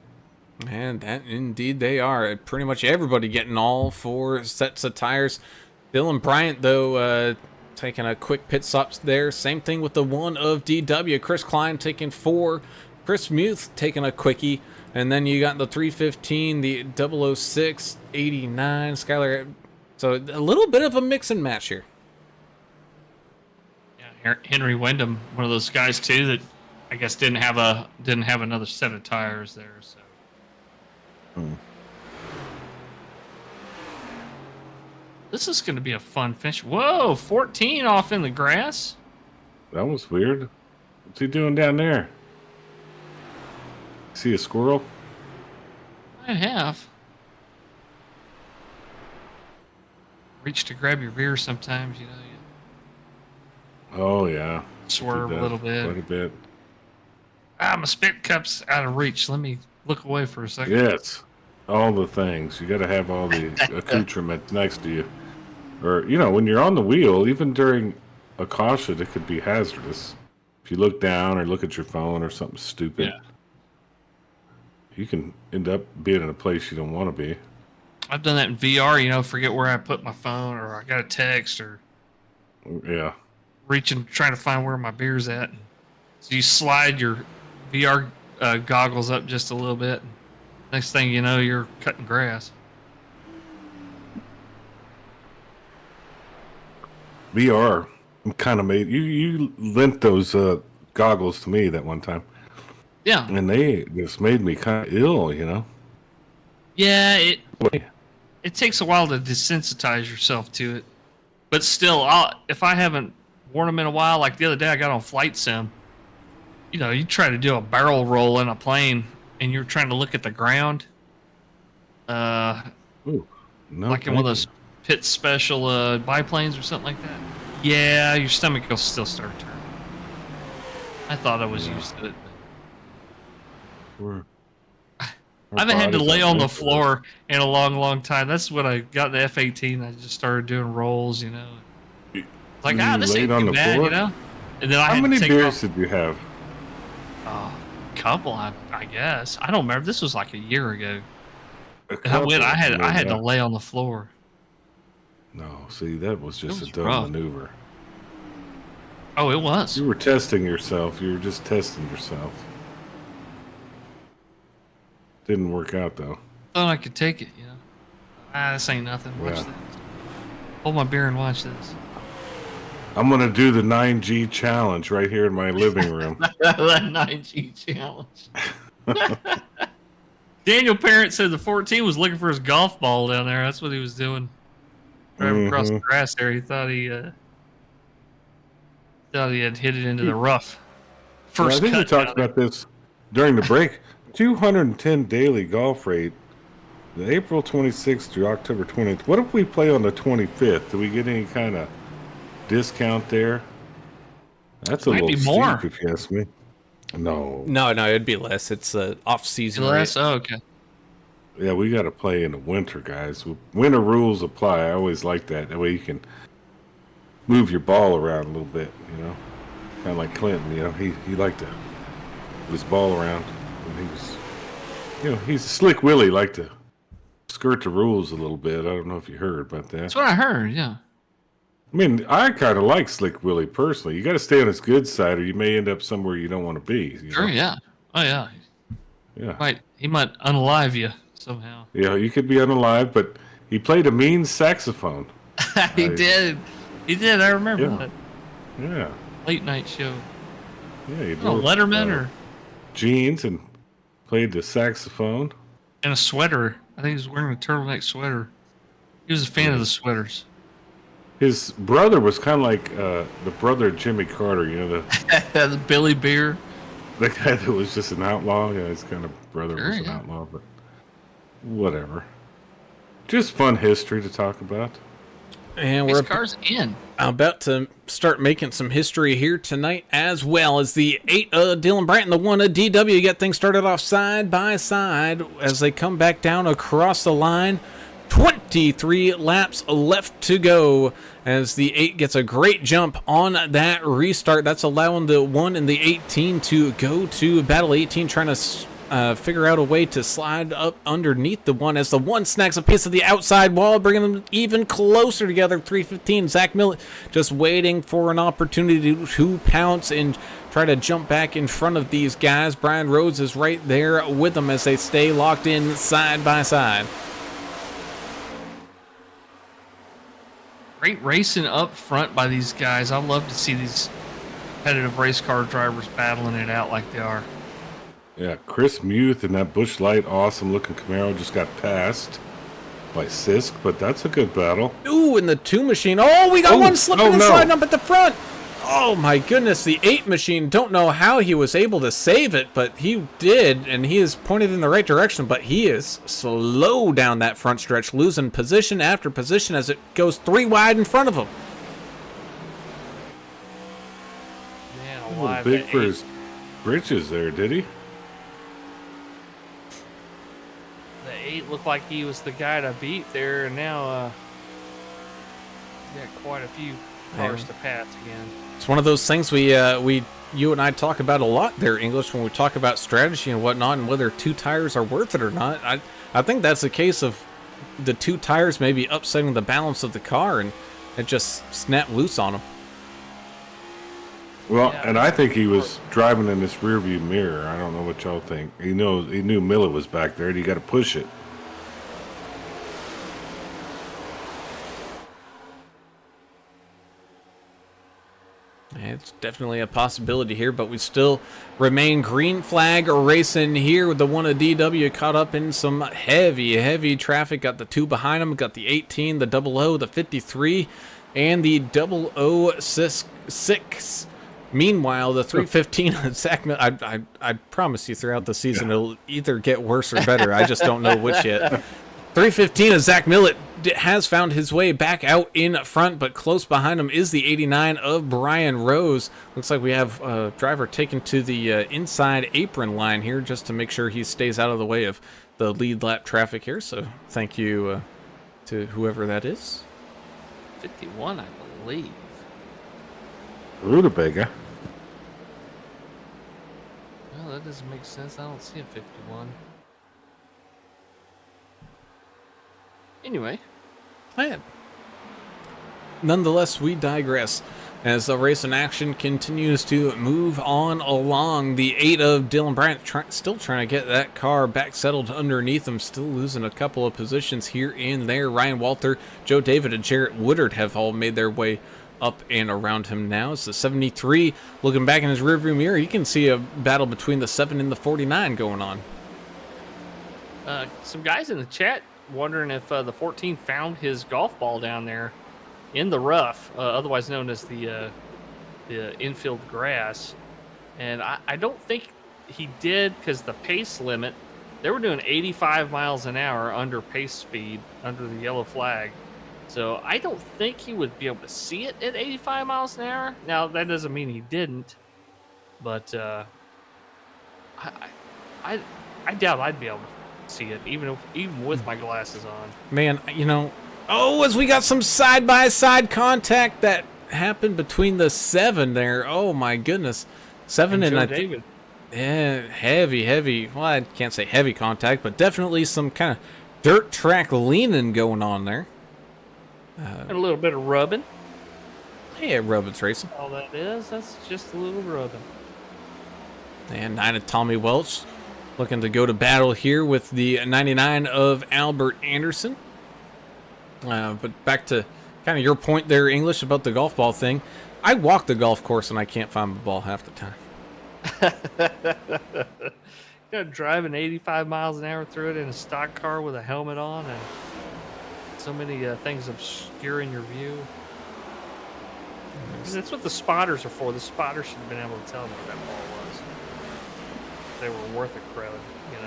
And that indeed they are. Pretty much everybody getting all 4 sets of tires. Dylan Bryant, though, taking a quick pit stop there. Same thing with the 1 of DW. Chris Klein taking 4. Chris Muth taking a quickie. And then you got the 315, the 006, 89, Skylar. So a little bit of a mix and match here. Yeah, Henry Wyndham, one of those guys too that I guess didn't have another set of tires there. So this is going to be a fun finish. Whoa, 14 off in the grass. That was weird. What's he doing down there? See a squirrel? I have. Reach to grab your beer sometimes, you know. You Oh yeah. swerve a little bit. Quite a bit. My spit cup's out of reach. Let me look away for a second. Yes. All the things. You got to have all the accoutrement next to you. Or, when you're on the wheel, even during a caution, it could be hazardous. If you look down or look at your phone or something stupid, you can end up being in a place you don't want to be. I've done that in VR, forget where I put my phone, or I got a text, or Yeah. reaching, trying to find where my beer's at. So you slide your VR goggles up just a little bit. And next thing you know, you're cutting grass. VR. I'm kind of made. You lent those goggles to me that one time. Yeah. And they just made me kind of ill, Yeah, it takes a while to desensitize yourself to it. But still, if I haven't worn them in a while, like the other day I got on Flight Sim, you try to do a barrel roll in a plane and you're trying to look at the ground. Ooh, no, Like in one of those pit special biplanes or something like that. Yeah, your stomach will still start turning. I thought I was used to it. We're- I haven't had to lay on the floor in a long, long time. That's when I got the F-18. I just started doing rolls, You- Like, you this laid ain't on too the bad, floor? And then I How had many to take beers off did you have? a couple, I guess. I don't remember. This was like a year ago. A And I went. couple. I had to lay on the floor. No, see, that was just was a dumb rough. maneuver. Oh, it was. You were testing yourself. You were just testing yourself. Didn't work out, though. Thought I could take it, this ain't nothing. Watch Yeah. this. Hold my beer and watch this. I'm going to do the 9G challenge right here in my living room. That 9G challenge. Daniel Parent said the 14 was looking for his golf ball down there. That's what he was doing. Driving across the grass there. He thought he had hit it into the rough. Well, I First think we cut talked down about this during the break. 210 daily golf rate The April 26th through October 20th. What if we play on the 25th? Do we get any kind of discount there? That's a Might little be more. steep, if you ask me. No. No, it'd be less. It's off-season Less? rate. Oh, okay. Yeah, we got to play in the winter, guys. Winter rules apply. I always like that. That way you can move your ball around a little bit, you know? Kind of like Clinton, you know? He liked to move his ball around when he was, you know, he's a slick Willie, liked to skirt the rules a little bit. I don't know if you heard about that. That's what I heard, yeah. I mean, I kind of like Slick Willie personally. You got to stay on his good side, or you may end up somewhere you don't want to be. Sure, yeah. Oh, yeah. Yeah. He might unalive you somehow. Yeah, you could be unalive, but he played a mean saxophone. He did. He did. I remember Yeah. that Yeah. late night show. Yeah. He Oh, wore, Letterman or jeans and played the saxophone. and a sweater. I think he was wearing a turtleneck sweater. He was a fan of the sweaters. His brother was kind of like the brother of Jimmy Carter, you know, The Billy Beer. the guy that was just an outlaw. Yeah, his kind of brother Sure, was an yeah. outlaw, but whatever. Just fun history to talk about. And His we're car's in. about to start making some history here tonight, as well as the 8 Dylan Brandt and the 1 DW get things started off side by side as they come back down across the line. 23 laps left to go as the 8 gets a great jump on that restart. That's allowing the 1 and the 18 to go to battle. 18 trying to figure out a way to slide up underneath the 1 as the 1 snags a piece of the outside wall, bringing them even closer together. 315, Zach Millett just waiting for an opportunity to pounce and try to jump back in front of these guys. Brian Rhodes is right there with them as they stay locked in side by side. Great racing up front by these guys. I love to see these competitive race car drivers battling it out like they are. Yeah, Chris Muth and that Busch Light, awesome looking Camaro just got passed by Sisk, but that's a good battle. Ooh, and the 2 machine. Oh, we got one slipping and sliding up at the front. Oh my goodness, the 8 machine. Don't know how he was able to save it, but he did, and he is pointed in the right direction, but he is slow down that front stretch, losing position after position as it goes 3 wide in front of him. Man, A alive. little big that for 8. his britches there, did he? The 8 looked like he was the guy to beat there, and now he got quite a few cars to pass again. It's one of those things you and I talk about a lot there, English, when we talk about strategy and whatnot and whether 2 tires are worth it or not. I think that's a case of the 2 tires maybe upsetting the balance of the car and it just snapped loose on him. Well, Yeah. and I think he was driving in this rearview mirror. I don't know what y'all think. He knew Miller was back there, and he got to push it. It's definitely a possibility here, but we still remain green flag racing here with the 1 of DW caught up in some heavy traffic. Got the 2 behind him, got the 18, the 00, the 53, and the 006. Meanwhile, the 315 Zach Millett, I promise you throughout the season it'll either get worse or better. I just don't know which yet. 315 of Zach Millett has found his way back out in front, but close behind him is the 89 of Brian Rose. Looks like we have a driver taken to the inside apron line here just to make sure he stays out of the way of the lead lap traffic here. So thank you to whoever that is. 51, I believe. Rutabaga. Well, that doesn't make sense. I don't see a 51. Anyway. Man. Nonetheless, we digress. As the race in action continues to move on along, the 8 of Dylan Brandt still trying to get that car back settled underneath him, still losing a couple of positions here and there. Ryan Walter, Joe David, and Jarrett Woodard have all made their way up and around him now. It's the 73 looking back in his rearview mirror. You can see a battle between the 7 and the 49 going on. Some guys in the chat wondering if the 14 found his golf ball down there in the rough, otherwise known as the infield grass. And I don't think he did, because the pace limit They were doing 85 miles an hour under pace speed under the yellow flag. So I don't think he would be able to see it at 85 miles an hour. Now that doesn't mean he didn't, but I doubt I'd be able to see it even with my glasses on. Man, you know, as we got some side-by-side contact that happened between the 7 there. Oh my goodness. 7 and Joe I David. yeah, heavy. Well, I can't say heavy contact, but definitely some kind of dirt track leaning going on there. And a little bit of rubbing. Yeah, Rubbin's racing. All that is, that's just a little rubbing. And 9 of Tommy Welch looking to go to battle here with the 99 of Albert Anderson. But back to kind of your point there, English, about the golf ball thing. I walk the golf course and I can't find the ball half the time. You know, driving 85 miles an hour through it in a stock car with a helmet on and so many things obscuring your view. That's what the spotters are for. The spotters should have been able to tell them where that ball was. If they were worth a credit, you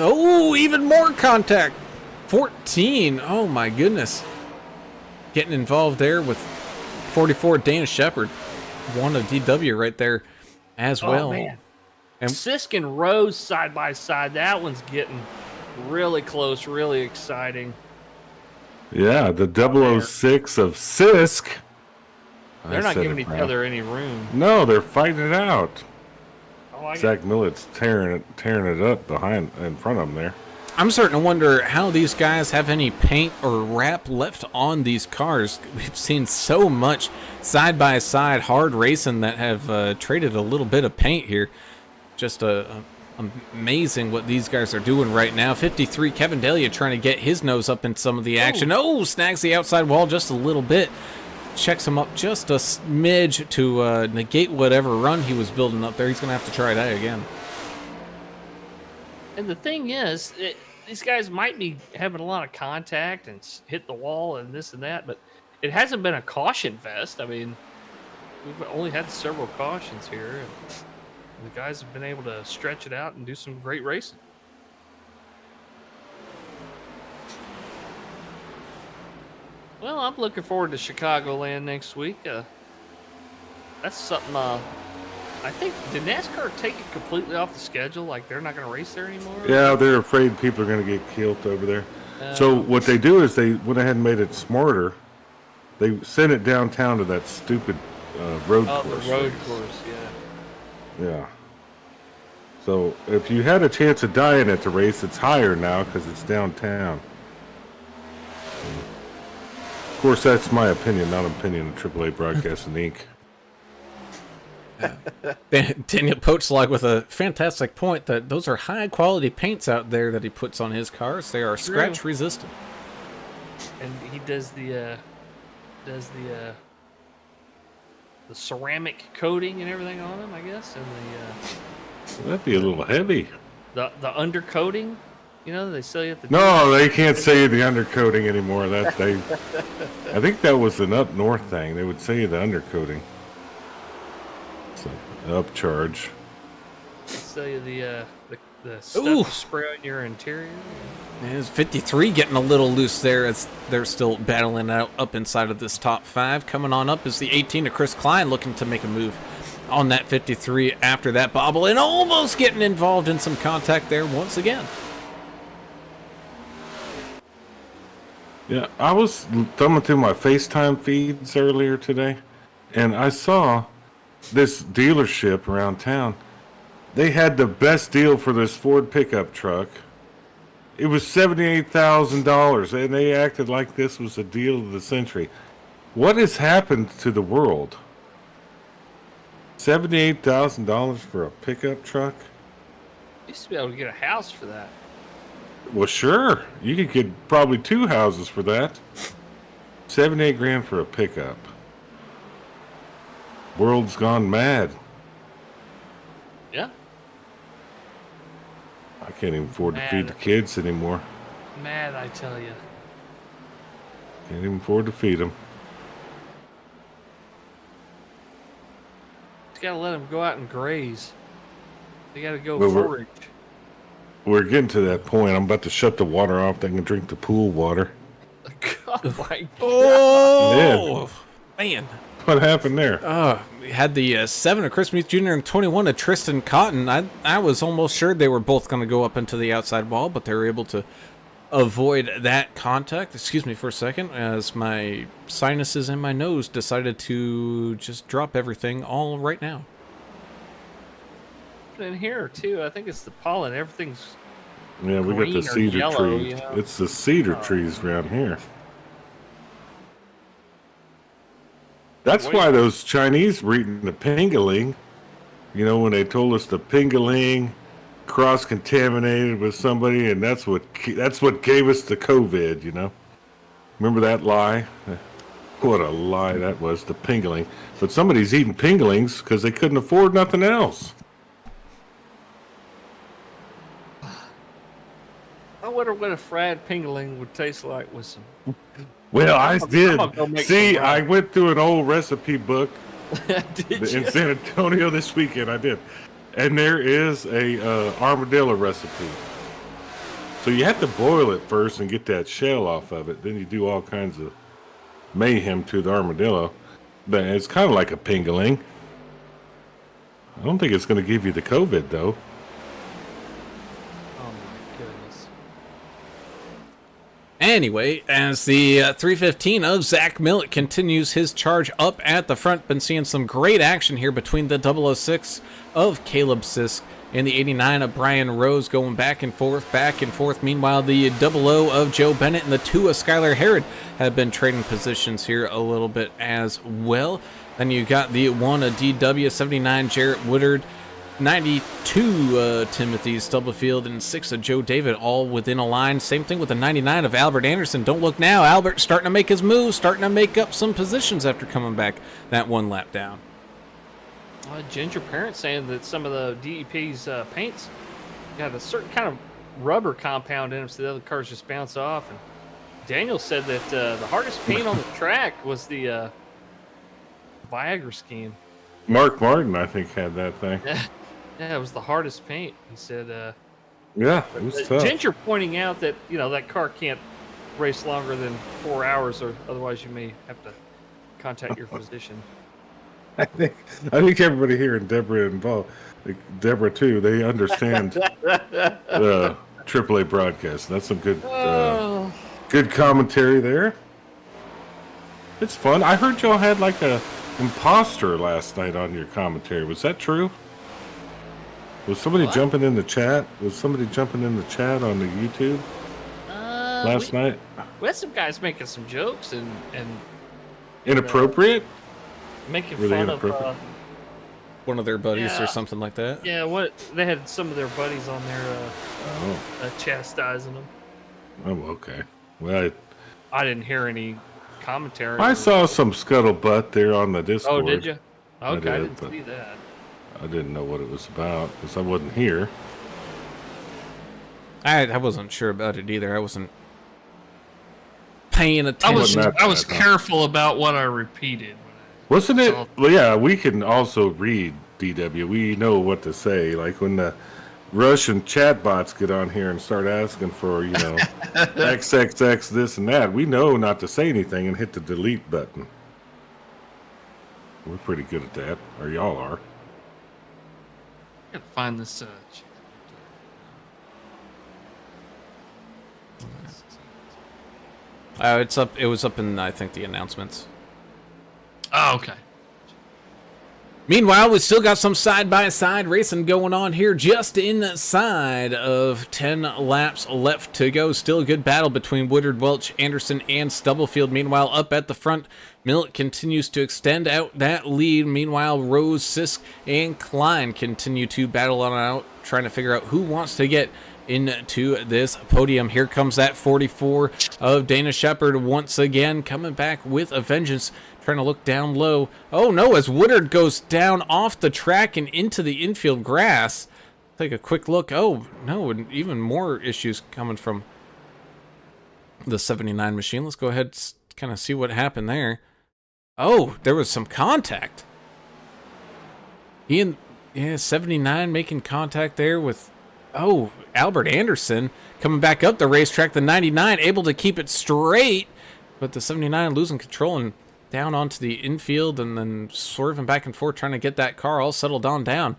know. Even more contact. 14. Oh my goodness. Getting involved there with 44 Dana Shepard. One of DW right there as well. Oh, man. And Sisk and Rose side by side. That one's getting really close, really exciting. Yeah, the 006 of Sisk. They're not giving each other any room. No, they're fighting it out. I like Zach Millett's tearing it up in front of them there. I'm starting to wonder how these guys have any paint or wrap left on these cars. We've seen so much side-by-side hard racing that have traded a little bit of paint here. Just amazing what these guys are doing right now. 53, Kevin Delia trying to get his nose up in some of the action. Snags the outside wall just a little bit. Checks him up just a smidge to negate whatever run he was building up there. He's going to have to try that again. And the thing is, these guys might be having a lot of contact and hit the wall and this and that, but it hasn't been a caution fest. I mean, we've only had several cautions here, and the guys have been able to stretch it out and do some great racing. Well, I'm looking forward to Chicagoland next week. That's something. I think, did NASCAR take it completely off the schedule? Like they're not going to race there anymore? Yeah, they're afraid people are going to get killed over there. So what they do is they went ahead and made it smarter. They sent it downtown to that stupid road course. Oh, the road course, yeah. Yeah. So if you had a chance of dying at the race, it's higher now because it's downtown. Of course, that's my opinion, not an opinion of AAA Broadcasting Inc. Daniel Poachlog with a fantastic point that those are high quality paints out there that he puts on his cars. They are scratch resistant. And he does the ceramic coating and everything on them, I guess, and That'd be a little heavy. the undercoating. You know, they sell you at the No, they can't say the undercoating anymore. I think that was an up north thing. They would say the undercoating. So upcharge. They sell you the stuff to spray on your interior. There's 53 getting a little loose there as they're still battling out up inside of this top 5. Coming on up is the 18 of Chris Klein looking to make a move on that 53 after that bobble and almost getting involved in some contact there once again. Yeah, I was thumbing through my FaceTime feeds earlier today, and I saw this dealership around town. They had the best deal for this Ford pickup truck. It was $78,000, and they acted like this was the deal of the century. What has happened to the world? $78,000 for a pickup truck? You used to be able to get a house for that. Well, sure. You could get probably 2 houses for that. 78 grand for a pickup. World's gone mad. Yeah. I can't even afford to Mad. feed the kids anymore. Mad, I tell you. Can't even afford to feed them. You gotta let them go out and graze. They gotta go Well, forage. We're getting to that point. I'm about to shut the water off. They can drink the pool water. God, my Oh, man. What happened there? We had the 7 of Chris Meets Jr. and 21 of Tristan Cotton. I was almost sure they were both going to go up into the outside wall, but they were able to avoid that contact. Excuse me for a second, as my sinuses and my nose decided to just drop everything all right now. in here too. I think it's the pollen. Everything's Yeah, we got green the or cedar yellow, trees. you know? It's the cedar trees around here. That's why those Chinese were eating the pangolin. You know, when they told us the pangolin cross-contaminated with somebody, and that's what gave us the COVID. You know, remember that lie? What a lie that was, the pangolin. But somebody's eating pangolins because they couldn't afford nothing else. I wonder what a fried pangolin would taste like with some. Well, I I'm did. gonna go make See, some I went through an old recipe book Did in you? San Antonio this weekend. I did, and there is a armadillo recipe. So you have to boil it first and get that shell off of it. Then you do all kinds of mayhem to the armadillo. But it's kind of like a pangolin. I don't think it's going to give you the COVID though. Oh my goodness. Anyway, as the 315 of Zach Millett continues his charge up at the front, been seeing some great action here between the 006 of Caleb Sisk and the 89 of Brian Rose going back and forth, back and forth. Meanwhile, the 00 of Joe Bennett and the 2 of Skylar Herod have been trading positions here a little bit as well. Then you got the 1 of DW, 79 Jarrett Woodard, 92 Timothy Stubblefield, and 6 of Joe David, all within a line. Same thing with the 99 of Albert Anderson. Don't look now. Albert starting to make his move, starting to make up some positions after coming back that one lap down. Ginger Parent saying that some of the DEP's paints got a certain kind of rubber compound in them, so the other cars just bounce off. And Daniel said that the hardest paint on the track was the Viagra scheme. Mark Martin, I think, had that thing. Yeah, it was the hardest paint. He said. Yeah, it was tough. Ginger pointing out that that car can't race longer than 4 hours, or otherwise you may have to contact your physician. I think everybody here and Deborah involved, like Deborah too, they understand the AAA broadcast. That's some good good commentary there. It's fun. I heard y'all had like a imposter last night on your commentary. Was that true? Was somebody jumping in the chat? Was somebody jumping in the chat on the YouTube last night? We had some guys making some jokes and Inappropriate? making Were they fun of. inappropriate? One of their buddies Yeah. or something like that. Yeah, they had some of their buddies on there chastising them. Oh, okay. Well, I didn't hear any commentary. I saw some scuttlebutt there on the Discord. Oh, did you? Okay, I did, didn't but- see that. I didn't know what it was about because I wasn't here. I wasn't sure about it either. I wasn't paying attention. Wasn't that I was bad, huh? careful about what I repeated. Wasn't it? So- Well, yeah, we can also read DW. We know what to say. Like when the Russian chatbots get on here and start asking for, XXX this and that, we know not to say anything and hit the delete button. We're pretty good at that, or y'all are. I gotta find this. It's up. It was up in, I think, the announcements. Oh, okay. Meanwhile, we still got some side-by-side racing going on here just inside of 10 laps left to go. Still a good battle between Woodard, Welch, Anderson, and Stubblefield. Meanwhile, up at the front, Millett continues to extend out that lead. Meanwhile, Rose, Sisk, and Klein continue to battle on out, trying to figure out who wants to get into this podium. Here comes that 44 of Dana Shepard once again, coming back with a vengeance, trying to look down low. Oh no, as Woodard goes down off the track and into the infield grass. Take a quick look. Oh no, and even more issues coming from the 79 machine. Let's go ahead and kind of see what happened there. Oh, there was some contact. Ian, yeah, 79 making contact there with, Albert Anderson coming back up the racetrack. The 99 able to keep it straight, but the 79 losing control and down onto the infield and then swerving back and forth trying to get that car all settled on down.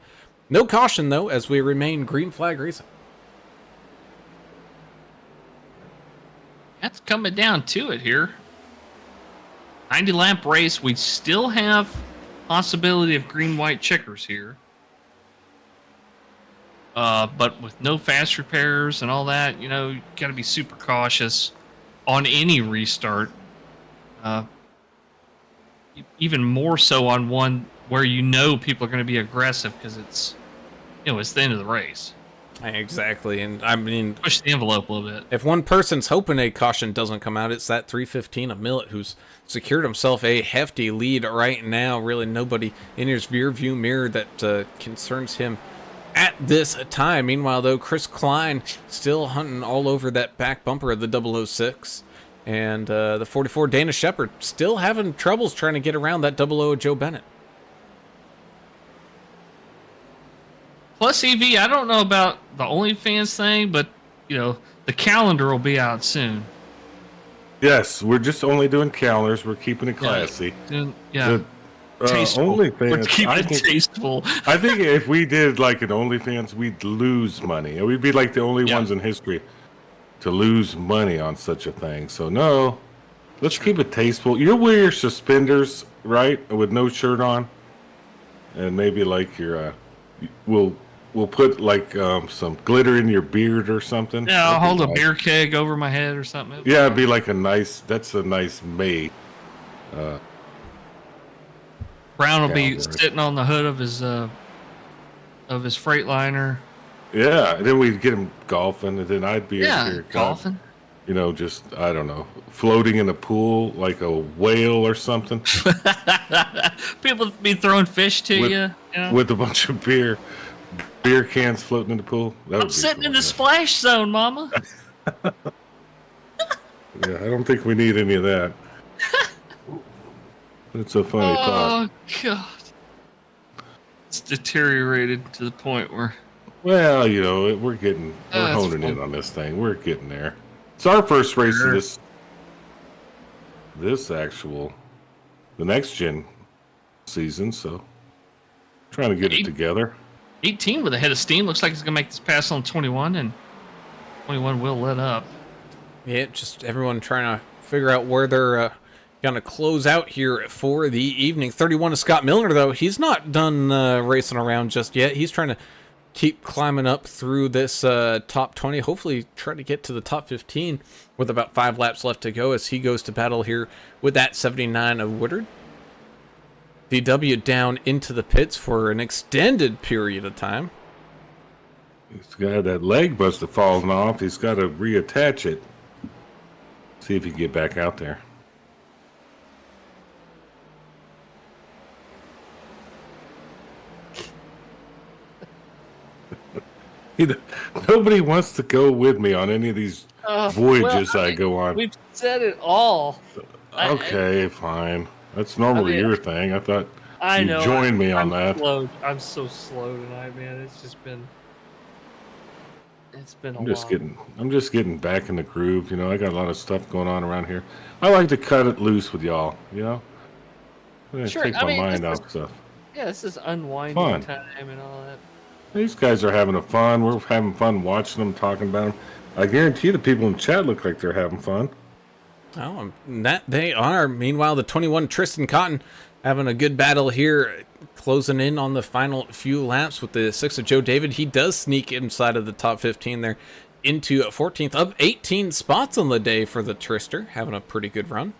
No caution, though, as we remain green flag racing. That's coming down to it here. 90 lap race. We still have possibility of green-white checkers here. But with no fast repairs and all that, you got to be super cautious on any restart. Even more so on one where people are going to be aggressive because it's the end of the race. Exactly, and I mean, push the envelope a little bit. If one person's hoping a caution doesn't come out, it's that 315 of Millet, who's secured himself a hefty lead right now. Really nobody in his rear view mirror that concerns him at this time. Meanwhile, though, Chris Klein still hunting all over that back bumper of the 006. And the 44 Dana Shepard still having troubles trying to get around that 00 Joe Bennett. Plus, EV, I don't know about the OnlyFans thing, but, the calendar will be out soon. Yes, we're just only doing calendars. We're keeping it classy. Tasteful. OnlyFans. We're keeping it tasteful. I think if we did like an OnlyFans, we'd lose money. We'd be like the only ones in history to lose money on such a thing. So, no, let's keep it tasteful. You'll wear your suspenders, right, with no shirt on. And maybe like your, We'll put like some glitter in your beard or something. Yeah, I'll hold a beer keg over my head or something. Yeah, it'd be like that's a nice May. Brown will be sitting on the hood of his Freightliner. Yeah, and then we'd get him golfing, and then I'd be over here golfing. Just, I don't know, floating in a pool like a whale or something. People be throwing fish to you. With a bunch of beer cans floating in the pool. I'm sitting in the splash zone, Mama. Yeah, I don't think we need any of that. It's a funny thought. Oh, God. It's deteriorated to the point where... Well, we're honing in on this thing. We're getting there. It's our first race of the next gen season, so trying to get it together. 18 with a head of steam. Looks like he's going to make this pass on 21, and 21 will let up. Yeah, just everyone trying to figure out where they're going to close out here for the evening. 31 is Scott Milner, though. He's not done racing around just yet. He's trying to keep climbing up through this top 20. Hopefully try to get to the top 15 with about 5 laps left to go as he goes to battle here with that 79 of Woodard. DW down into the pits for an extended period of time. He's got that leg must have fallen off. He's got to reattach it. See if he can get back out there. Nobody wants to go with me on any of these voyages I go on. We've said it all. Okay, fine. That's normally your thing. I thought you'd join me on that. I'm so slow tonight, man. It's been a lot. I'm just getting back in the groove. I got a lot of stuff going on around here. I like to cut it loose with y'all. Sure. Take my mind off stuff. Yeah, this is unwinding time and all that. These guys are having fun. We're having fun watching them, talking about them. I guarantee the people in chat look like they're having fun. Oh, that they are. Meanwhile, the 21 Tristan Cotton having a good battle here, closing in on the final few laps with the 6 of Joe David. He does sneak inside of the top 15 there into 14th, up 18 spots on the day for the Trister, having a pretty good run.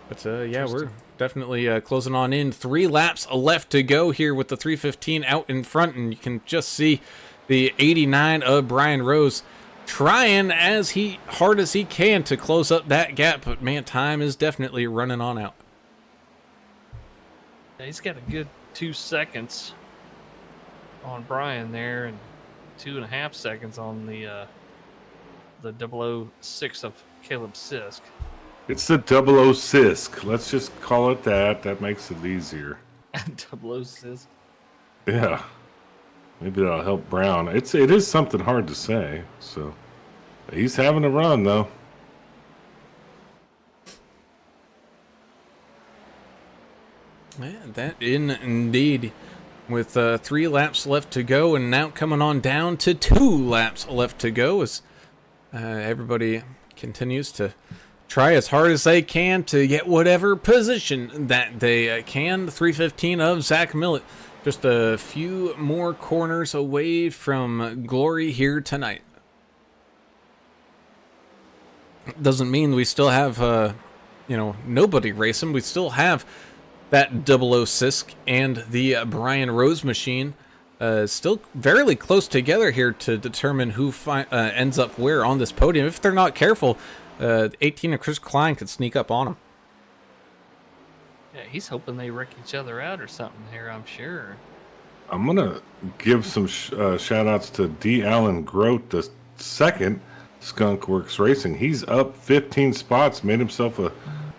But yeah, we're definitely closing on in. 3 laps left to go here with the 315 out in front, and you can just see the 89 of Brian Rose trying as hard as he can to close up that gap, but man, time is definitely running on out. Yeah, he's got a good 2 seconds on Brian there, and 2.5 seconds on the 006 of Caleb Sisk. It's the 00 Sisk. Let's just call it that. That makes it easier. Double O sis. Yeah. Maybe that'll help Brown. It is something hard to say. So he's having a run though. Yeah, that indeed. With 3 laps left to go, and now coming on down to 2 laps left to go as everybody continues to try as hard as they can to get whatever position that they can. The 315 of Zach Millett, just a few more corners away from glory here tonight. Doesn't mean we still have, nobody racing. We still have that 00 Sisk and the Brian Rose machine still fairly close together here to determine who ends up where on this podium. If they're not careful, 18 of Chris Klein could sneak up on him. Yeah, he's hoping they wreck each other out or something here, I'm sure. I'm going to give some shout outs to D. Allen Grote, the second Skunk Works Racing. He's up 15 spots, made himself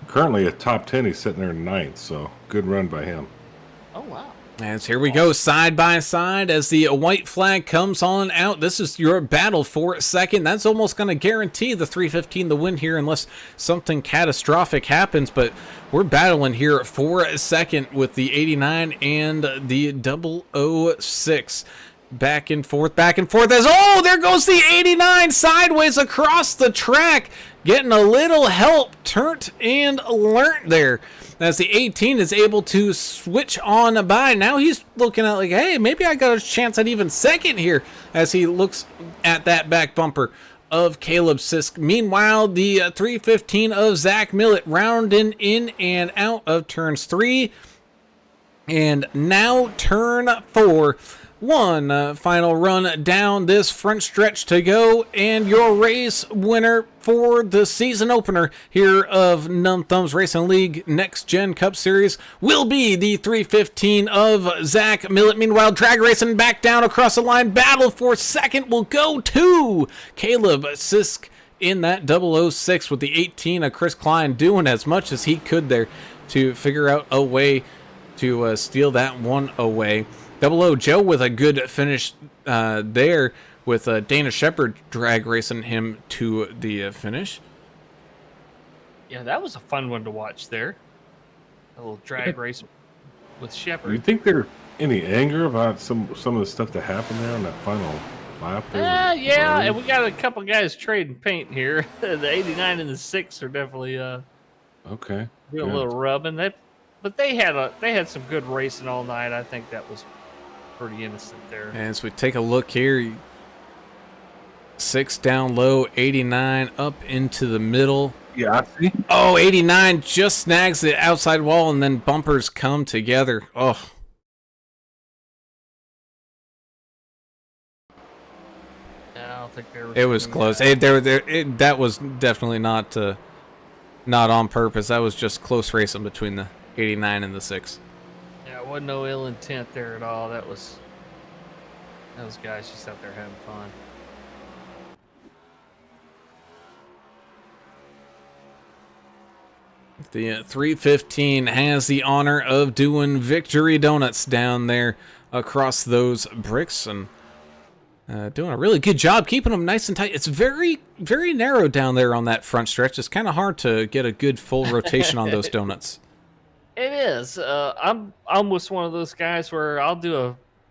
currently a top 10. He's sitting there in 9th, so good run by him. Oh, wow. As here we go side by side as the white flag comes on out. This is your battle for second. That's almost going to guarantee the 315 the win here unless something catastrophic happens. But we're battling here for second with the 89 and the 006. Back and forth as, there goes the 89 sideways across the track. Getting a little help, turned and learnt there. As the 18 is able to switch on by. Now he's looking at like, hey, maybe I got a chance at even second here as he looks at that back bumper of Caleb Sisk. Meanwhile, the 315 of Zach Millett rounding in and out of turns 3 and now turn 4. One final run down this front stretch to go, and your race winner for the season opener here of Numb Thumbs Racing League Next Gen Cup Series will be the 315 of Zach Millett. Meanwhile, drag racing back down across the line. Battle for second will go to Caleb Sisk in that 006 with the 18 of Chris Klein doing as much as he could there to figure out a way to steal that one away. 00 Joe with a good finish there with Dana Shepard drag racing him to the finish. Yeah, that was a fun one to watch there. A little drag race with Do Shepard. you think there's any anger about some of the stuff that happened there on that final lap? Yeah, and we got a couple guys trading paint here. The 89 and the 6 are definitely Okay. doing a little rubbing. But they had some good racing all night. I think that was pretty innocent there. And as we take a look here, 6 down low, 89 up into the middle. Yeah, I see. 89 just snags the outside wall, and then bumpers come together. Oh. I don't think there was. It was close. That was definitely not on purpose. That was just close racing between the 89 and the 6. Yeah, it wasn't no ill intent there at all. Those guys just out there having fun. The 315 has the honor of doing victory donuts down there across those bricks and doing a really good job keeping them nice and tight. It's very, very narrow down there on that front stretch. It's kind of hard to get a good full rotation on those donuts. It is. I'm almost one of those guys where I'd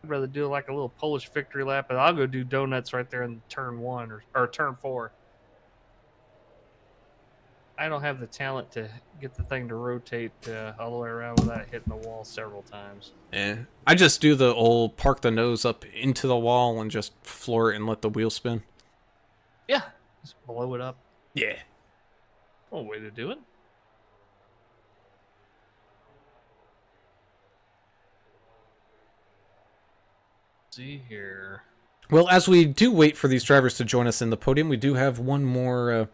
rather do like a little Polish victory lap, and I'll go do donuts right there in turn 1 or turn 4. I don't have the talent to get the thing to rotate all the way around without hitting the wall several times. Yeah, I just do the old park the nose up into the wall and just floor it and let the wheel spin. Yeah, just blow it up. Yeah. One way to do it. See here. Well, as we do wait for these drivers to join us in the podium, we do have one more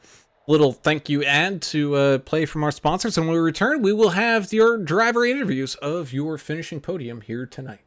little thank you ad to play from our sponsors. And when we return, we will have your driver interviews of your finishing podium here tonight.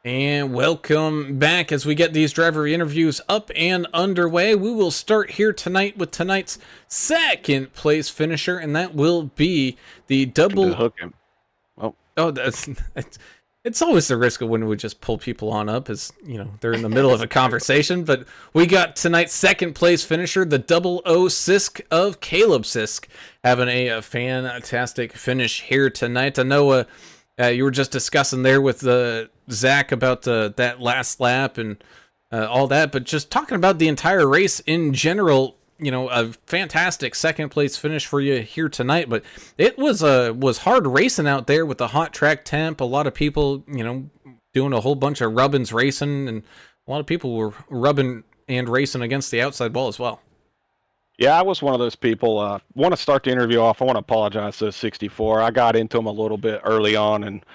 And welcome back as we get these driver interviews up and underway. We will start here tonight with tonight's second place finisher, and that will be the double. Hook him. Oh, it's always the risk of when we just pull people on up, as you know they're in the middle of a conversation. But we got tonight's second place finisher, the 00 Sisk of Caleb Sisk, having a fantastic finish here tonight. I know you were just discussing there with Zach about that last lap and all that, but just talking about the entire race in general. You know, a fantastic second place finish for you here tonight, but it was hard racing out there with the hot track temp. A lot of people, you know, doing a whole bunch of rubbins racing, and a lot of people were rubbing and racing against the outside wall as well. Yeah, I was one of those people. Want to start the interview off. I want to apologize to 64. I got into him a little bit early on, and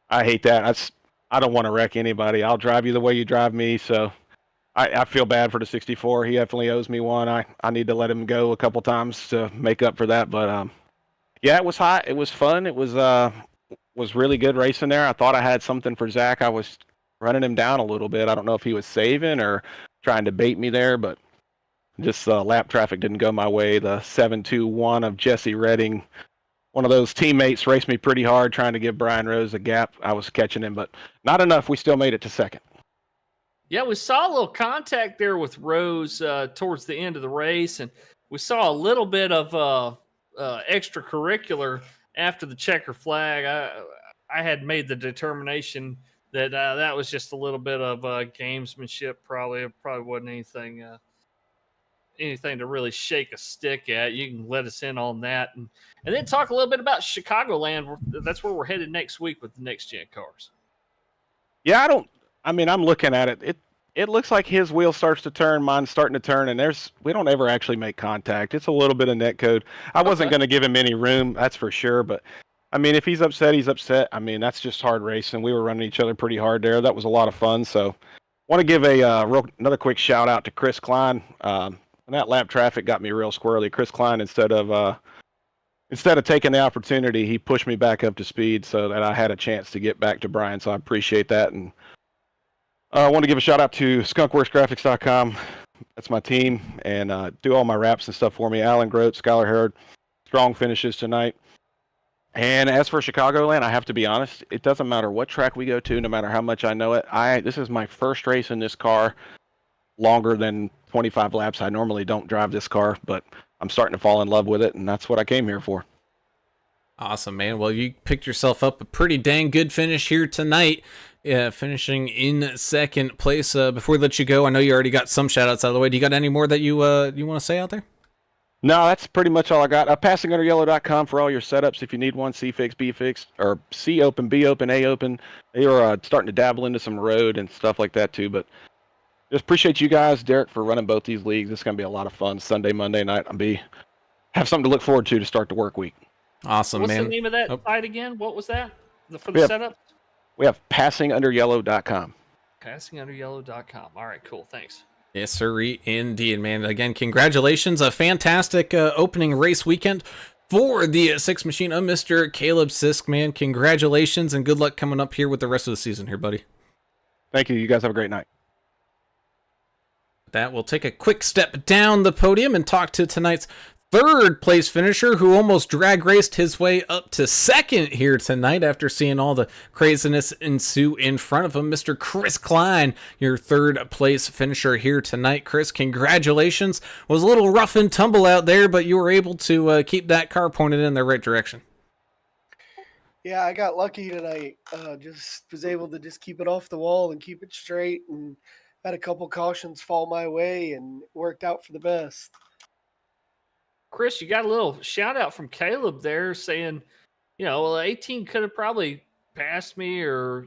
I hate that. I don't want to wreck anybody. I'll drive you the way you drive me, so I feel bad for the 64. He definitely owes me one. I need to let him go a couple times to make up for that. But yeah, it was hot. It was fun. It was really good racing there. I thought I had something for Zach. I was running him down a little bit. I don't know if he was saving or trying to bait me there, but just lap traffic didn't go my way. The 721 of Jesse Redding, one of those teammates, raced me pretty hard trying to give Brian Rose a gap. I was catching him, but not enough. We still made it to second. Yeah, we saw a little contact there with Rose towards the end of the race, and we saw a little bit of extracurricular after the checker flag. I had made the determination that that was just a little bit of gamesmanship. Probably wasn't anything to really shake a stick at. You can let us in on that, and then talk a little bit about Chicagoland. That's where we're headed next week with the next gen cars. Yeah, I'm looking at it. It looks like his wheel starts to turn, mine's starting to turn, and we don't ever actually make contact. It's a little bit of net code. I wasn't going to give him any room, that's for sure. But I mean, if he's upset, he's upset. I mean, that's just hard racing. We were running each other pretty hard there. That was a lot of fun. So, want to give another quick shout out to Chris Klein. And that lap traffic got me real squirrely. Chris Klein, instead of taking the opportunity, he pushed me back up to speed so that I had a chance to get back to Brian. So I appreciate that. And I want to give a shout out to skunkworksgraphics.com. That's my team, and do all my wraps and stuff for me. Alan Grote, Skylar Herod, strong finishes tonight. And as for Chicagoland, I have to be honest, it doesn't matter what track we go to, no matter how much I know it. This is my first race in this car longer than 25 laps. I normally don't drive this car, but I'm starting to fall in love with it, and that's what I came here for. Awesome, man. Well, you picked yourself up a pretty dang good finish here tonight. Finishing in second place. Before we let you go, I know you already got some shout outs out of the way. Do you got any more that you want to say out there? No, that's pretty much all I got. PassingUnderYellow.com for all your setups if you need one. C fix, B fix, or C open, B open, A open. They are starting to dabble into some road and stuff like that too. But just appreciate you guys, Derek, for running both these leagues. It's going to be a lot of fun. Sunday, Monday night. Have something to look forward to start the work week. Awesome, What's man. What's the name of that site again? What was that for the setup? We have PassingUnderYellow.com. PassingUnderYellow.com. All right, cool. Thanks. Yes, sir. Indeed, man. Again, congratulations. A fantastic opening race weekend for the Six Machine of Mr. Caleb Sisk, man. Congratulations and good luck coming up here with the rest of the season here, buddy. Thank you. You guys have a great night. That we'll take a quick step down the podium and talk to tonight's third place finisher who almost drag raced his way up to second here tonight after seeing all the craziness ensue in front of him. Mr. Chris Klein, your third place finisher here tonight. Chris, congratulations. Was a little rough and tumble out there, but you were able to keep that car pointed in the right direction. Yeah, I got lucky tonight. Just was able to just keep it off the wall and keep it straight, and had a couple cautions fall my way, and it worked out for the best. Chris, you got a little shout out from Caleb there saying, well, 18 could have probably passed me or,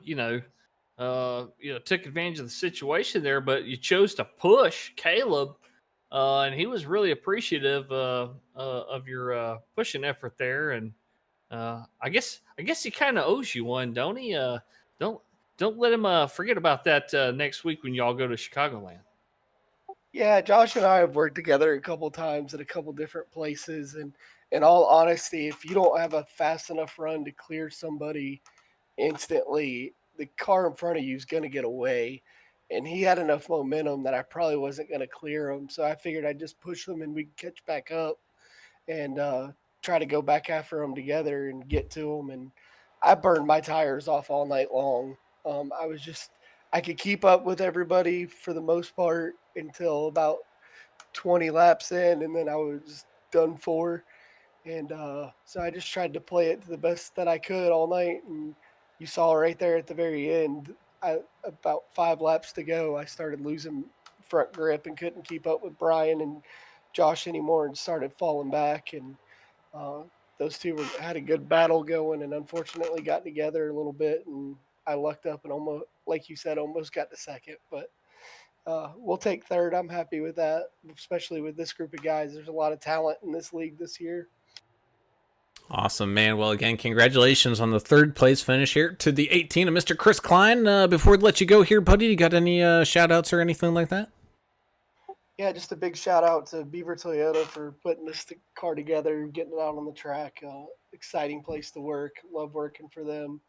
took advantage of the situation there, but you chose to push Caleb, and he was really appreciative of your pushing effort there. And I guess he kind of owes you one, don't he? Don't let him forget about that next week when y'all go to Chicagoland. Yeah, Josh and I have worked together a couple times at a couple different places, and in all honesty, if you don't have a fast enough run to clear somebody instantly, the car in front of you is going to get away. And he had enough momentum that I probably wasn't going to clear him. So I figured I'd just push him and we'd catch back up and try to go back after him together and get to him. And I burned my tires off all night long. I could keep up with everybody for the most part until about 20 laps in, and then I was done for. And so I just tried to play it to the best that I could all night. And you saw right there at the very end, about 5 laps to go, I started losing front grip and couldn't keep up with Brian and Josh anymore and started falling back. And uh, those two had a good battle going and unfortunately got together a little bit. And I lucked up and almost, like you said, almost got to second. But we'll take third. I'm happy with that, especially with this group of guys. There's a lot of talent in this league this year. Awesome, man. Well, again, congratulations on the third place finish here to the 18 of Mr. Chris Klein. Before we let you go here, buddy, you got any shout outs or anything like that? Yeah, just a big shout out to Beaver Toyota for putting this car together and getting it out on the track. Exciting place to work. Love working for them.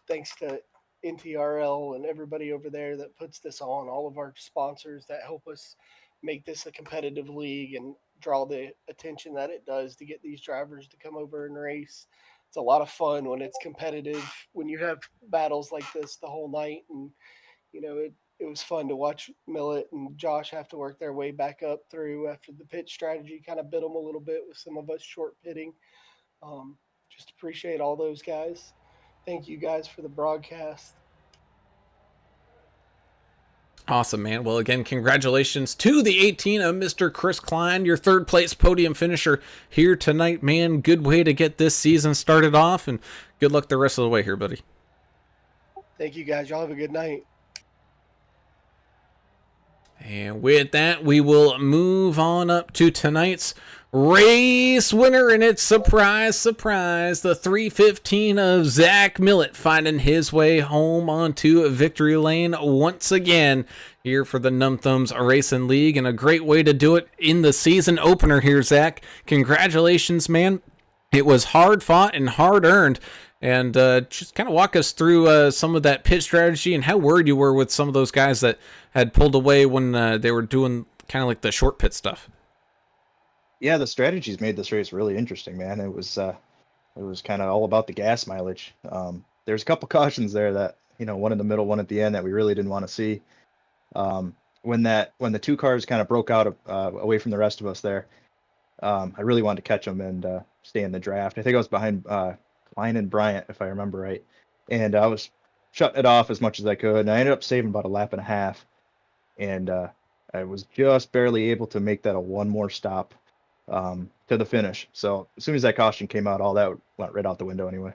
Thanks to NTRL and everybody over there that puts this on, all of our sponsors that help us make this a competitive league and draw the attention that it does to get these drivers to come over and race. It's a lot of fun when it's competitive, when you have battles like this the whole night. And, it was fun to watch Millet and Josh have to work their way back up through after the pit strategy kind of bit them a little bit with some of us short pitting. Just appreciate all those guys. Thank you guys for the broadcast. Awesome, man. Well, again, congratulations to the 18 of Mr. Chris Klein, your third place podium finisher here tonight, man. Good way to get this season started off, and good luck the rest of the way here, buddy. Thank you, guys. Y'all have a good night. And with that, we will move on up to tonight's race winner, and it's surprise, surprise, the 315 of Zach Millett finding his way home onto victory lane once again here for the Numb Thumbs Racing League, and a great way to do it in the season opener here, Zach. Congratulations, man. It was hard fought and hard earned. And just kind of walk us through some of that pit strategy and how worried you were with some of those guys that had pulled away when they were doing kind of like the short pit stuff. Yeah, the strategies made this race really interesting, man. It was kind of all about the gas mileage. There's a couple cautions there that, one in the middle, one at the end that we really didn't want to see. When the two cars kind of broke out away from the rest of us there, I really wanted to catch them and stay in the draft. I think I was behind Klein and Bryant, if I remember right. And I was shutting it off as much as I could. And I ended up saving about a lap and a half. And I was just barely able to make that a one more stop to the finish. So as soon as that caution came out, all that went right out the window anyway.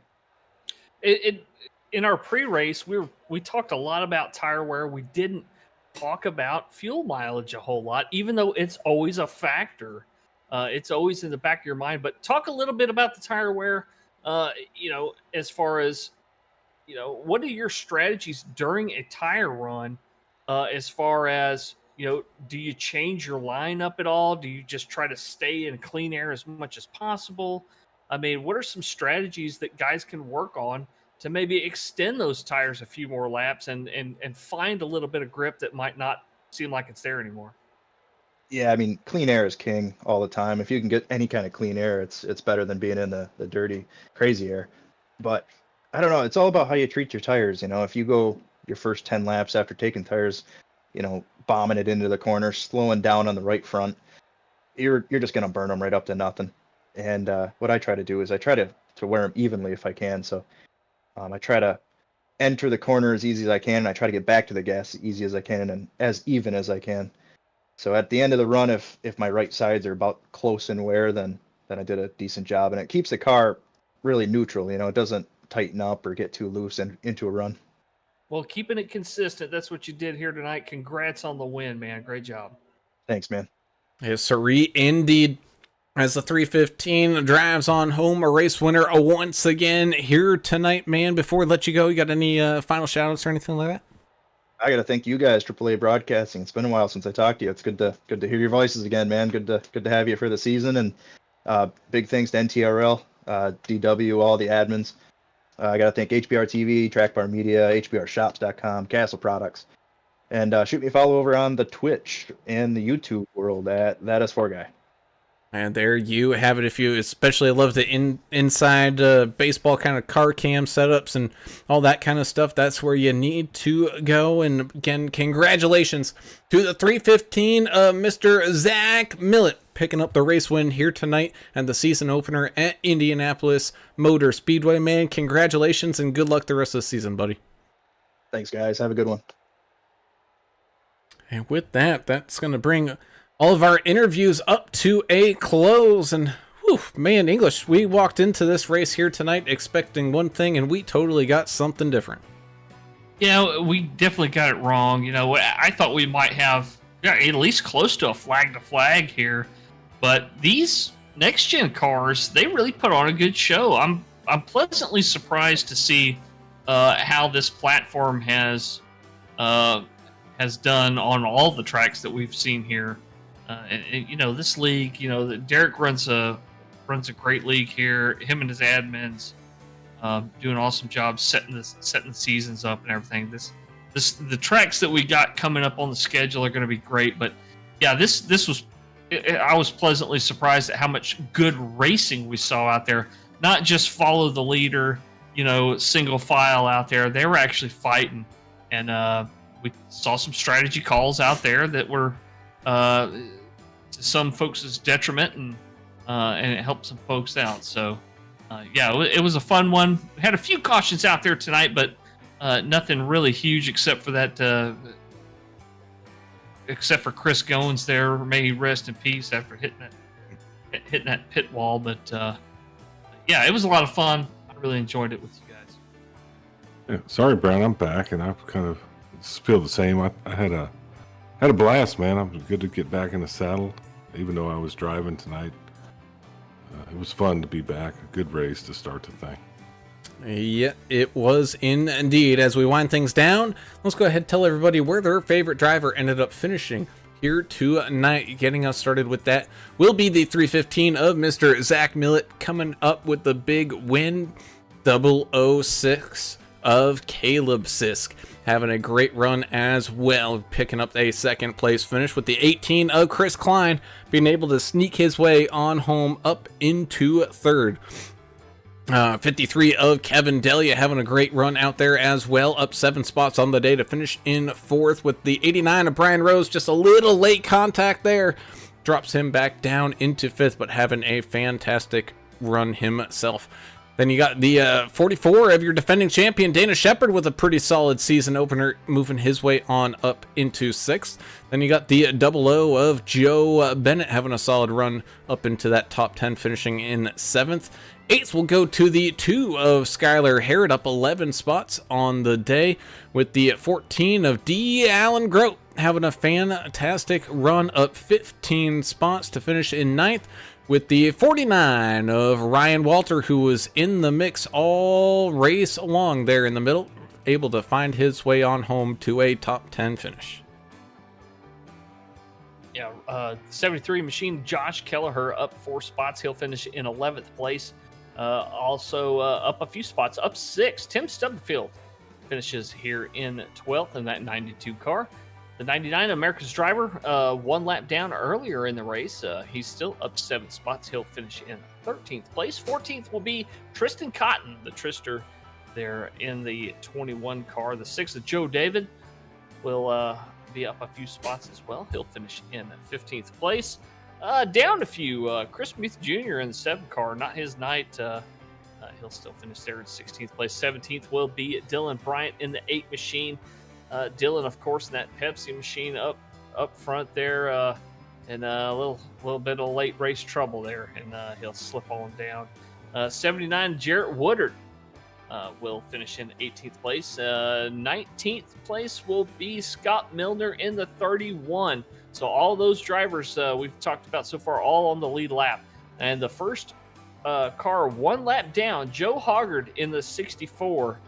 In our pre-race, we talked a lot about tire wear. We didn't talk about fuel mileage a whole lot, even though it's always a factor. It's always in the back of your mind. But talk a little bit about the tire wear. As far as, what are your strategies during a tire run? As far as, do you change your lineup at all? Do you just try to stay in clean air as much as possible? I mean, what are some strategies that guys can work on to maybe extend those tires a few more laps and find a little bit of grip that might not seem like it's there anymore? Yeah, I mean, clean air is king all the time. If you can get any kind of clean air, it's better than being in the dirty, crazy air. But I don't know. It's all about how you treat your tires. If you go your first 10 laps after taking tires, bombing it into the corner, slowing down on the right front, you're just going to burn them right up to nothing. And what I try to do is I try to wear them evenly if I can. So I try to enter the corner as easy as I can, and I try to get back to the gas as easy as I can and as even as I can. So at the end of the run, if my right sides are about close in wear, then I did a decent job. And it keeps the car really neutral. It doesn't tighten up or get too loose into a run. Well, keeping it consistent, that's what you did here tonight. Congrats on the win, man. Great job. Thanks, man. Yes, sir. Indeed. As the 315 drives on home, a race winner once again here tonight, man. Before we let you go, you got any final shout-outs or anything like that? I got to thank you guys, AAA Broadcasting. It's been a while since I talked to you. It's good to hear your voices again, man. Good to have you for the season. And big thanks to NTRL, DW, all the admins. I got to thank HBR TV, Trackbar Media, HBRShops.com, Castle Products. And shoot me a follow over on the Twitch and the YouTube world at That S4 Guy. And there you have it. If you especially love the inside baseball kind of car cam setups and all that kind of stuff, that's where you need to go. And again, congratulations to the 315 Mr. Zach Millett picking up the race win here tonight and the season opener at Indianapolis Motor Speedway. Man, congratulations and good luck the rest of the season, buddy. Thanks, guys. Have a good one. And with that, that's going to bring all of our interviews up to a close. And whew, man, English, we walked into this race here tonight expecting one thing, and we totally got something different. Yeah, we definitely got it wrong. You know, I thought we might have at least close to a flag to flag here, but these next gen cars, they really put on a good show. I'm pleasantly surprised to see how this platform has done on all the tracks that we've seen here. And you know, this league, you know, Derek runs a great league here. Him and his admins do an awesome job setting the seasons up and everything. The tracks that we got coming up on the schedule are going to be great. But yeah, this was, I was pleasantly surprised at how much good racing we saw out there. Not just follow the leader, you know, single file out there. They were actually fighting, and we saw some strategy calls out there that were to some folks' detriment, and it helped some folks out. So yeah, it was a fun one. We had a few cautions out there tonight, but nothing really huge except for that. Except for Chris Goins there, may he rest in peace after hitting that pit wall. But yeah, it was a lot of fun. I really enjoyed it with you guys. Yeah, sorry, Brown, I'm back, and I kind of feel the same. I had a blast, man. I'm good to get back in the saddle, even though I was driving tonight. It was fun to be back. A good race to start the thing. Yeah, it was indeed. As we wind things down, let's go ahead and tell everybody where their favorite driver ended up finishing here tonight. Getting us started with that will be the 315 of Mr. Zach Millett, coming up with the big win. 006 of Caleb Sisk having a great run as well, picking up a second place finish with the 18 of Chris Klein being able to sneak his way on home up into third. 53 of Kevin Delia having a great run out there as well, up 7 spots on the day to finish in fourth, with the 89 of Brian Rose. Just a little late contact there drops him back down into fifth, but having a fantastic run himself. Then you got the 44 of your defending champion Dana Shepard with a pretty solid season opener, moving his way on up into sixth. Then you got the 00 of Joe Bennett having a solid run up into that top 10, finishing in seventh. Eighth will go to the 2 of Skylar Harrod, up 11 spots on the day, with the 14 of D. Allen Grote having a fantastic run, up 15 spots to finish in ninth, with the 49 of Ryan Walter, who was in the mix all race along there in the middle, able to find his way on home to a top 10 finish. Yeah, 73 machine Josh Kelleher up 4 spots. He'll finish in 11th place. Also up a few spots, up 6. Tim Stubblefield finishes here in 12th in that 92 car. The 99 America's driver, 1 lap down earlier in the race. He's still up 7 spots. He'll finish in 13th place. 14th will be Tristan Cotton, the Trister there in the 21 car. The 6 of Joe David will be up a few spots as well. He'll finish in 15th place. Down a few, Chris Muth Jr. in the 7 car, not his night. He'll still finish there in 16th place. 17th will be Dylan Bryant in the 8 machine. Dylan, of course, in that Pepsi machine up front there, and a little bit of late race trouble there, and he'll slip on down. 79 Jarrett Woodard will finish in 18th place. 19th place will be Scott Milner in the 31. So all those drivers we've talked about so far, all on the lead lap. And the first car 1 lap down, Joe Hoggard in the 64,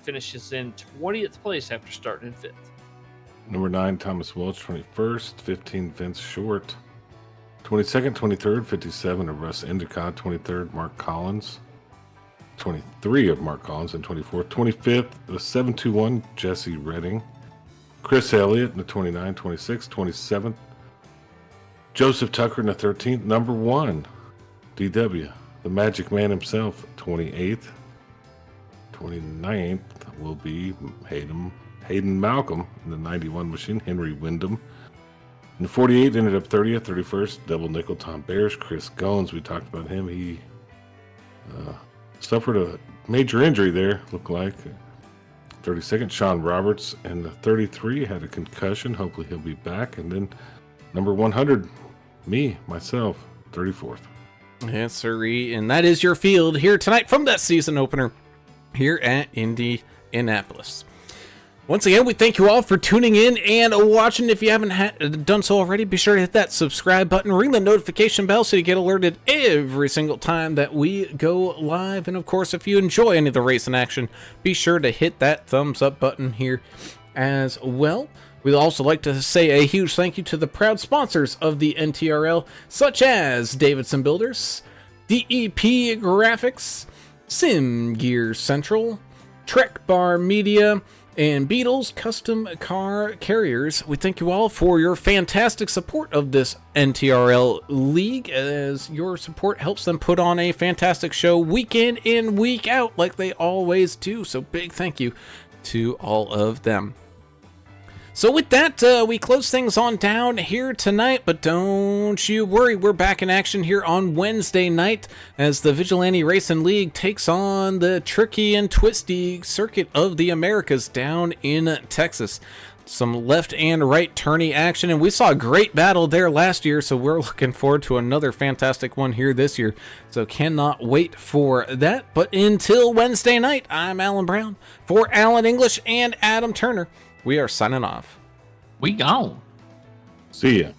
finishes in 20th place after starting in 5th. Number 9, Thomas Welch, 21st. 15, Vince Short. 22nd, 23rd, 57 of Russ Endicott. 23rd, Mark Collins. 23 of Mark Collins in 24th. 25th, the 721, Jesse Redding. Chris Elliott in the 29, 26, 27th. Joseph Tucker in the 13th. Number 1, DW, the Magic Man himself, 28th. 29th will be Hayden Malcolm in the 91 machine. Henry Wyndham. And 48 ended up 30th, 31st, double nickel Tom Bears. Chris Goins, we talked about him. He suffered a major injury there, looked like. 32nd, Sean Roberts, and the 33 had a concussion. Hopefully he'll be back. And then number 100, myself, 34th. Yes, sirree. And that is your field here tonight from that season opener here at Indianapolis. Once again, we thank you all for tuning in and watching. If you haven't done so already, be sure to hit that subscribe button, ring the notification bell so you get alerted every single time that we go live. And of course, if you enjoy any of the racing action, be sure to hit that thumbs up button here as well. We'd also like to say a huge thank you to the proud sponsors of the NTRL, such as Davidson Builders, DEP Graphics, Sim Gear Central, Trek Bar Media, and Beadle's Custom Car Carriers. We thank you all for your fantastic support of this NTRL league, as your support helps them put on a fantastic show week in and week out like they always do. So big thank you to all of them. So with that, we close things on down here tonight, but don't you worry, we're back in action here on Wednesday night as the Vigilante Racing League takes on the tricky and twisty Circuit of the Americas down in Texas. Some left and right tourney action, and we saw a great battle there last year, so we're looking forward to another fantastic one here this year. So cannot wait for that. But until Wednesday night, I'm Alan Brown. For Alan English and Adam Turner, we are signing off. We gone. See ya.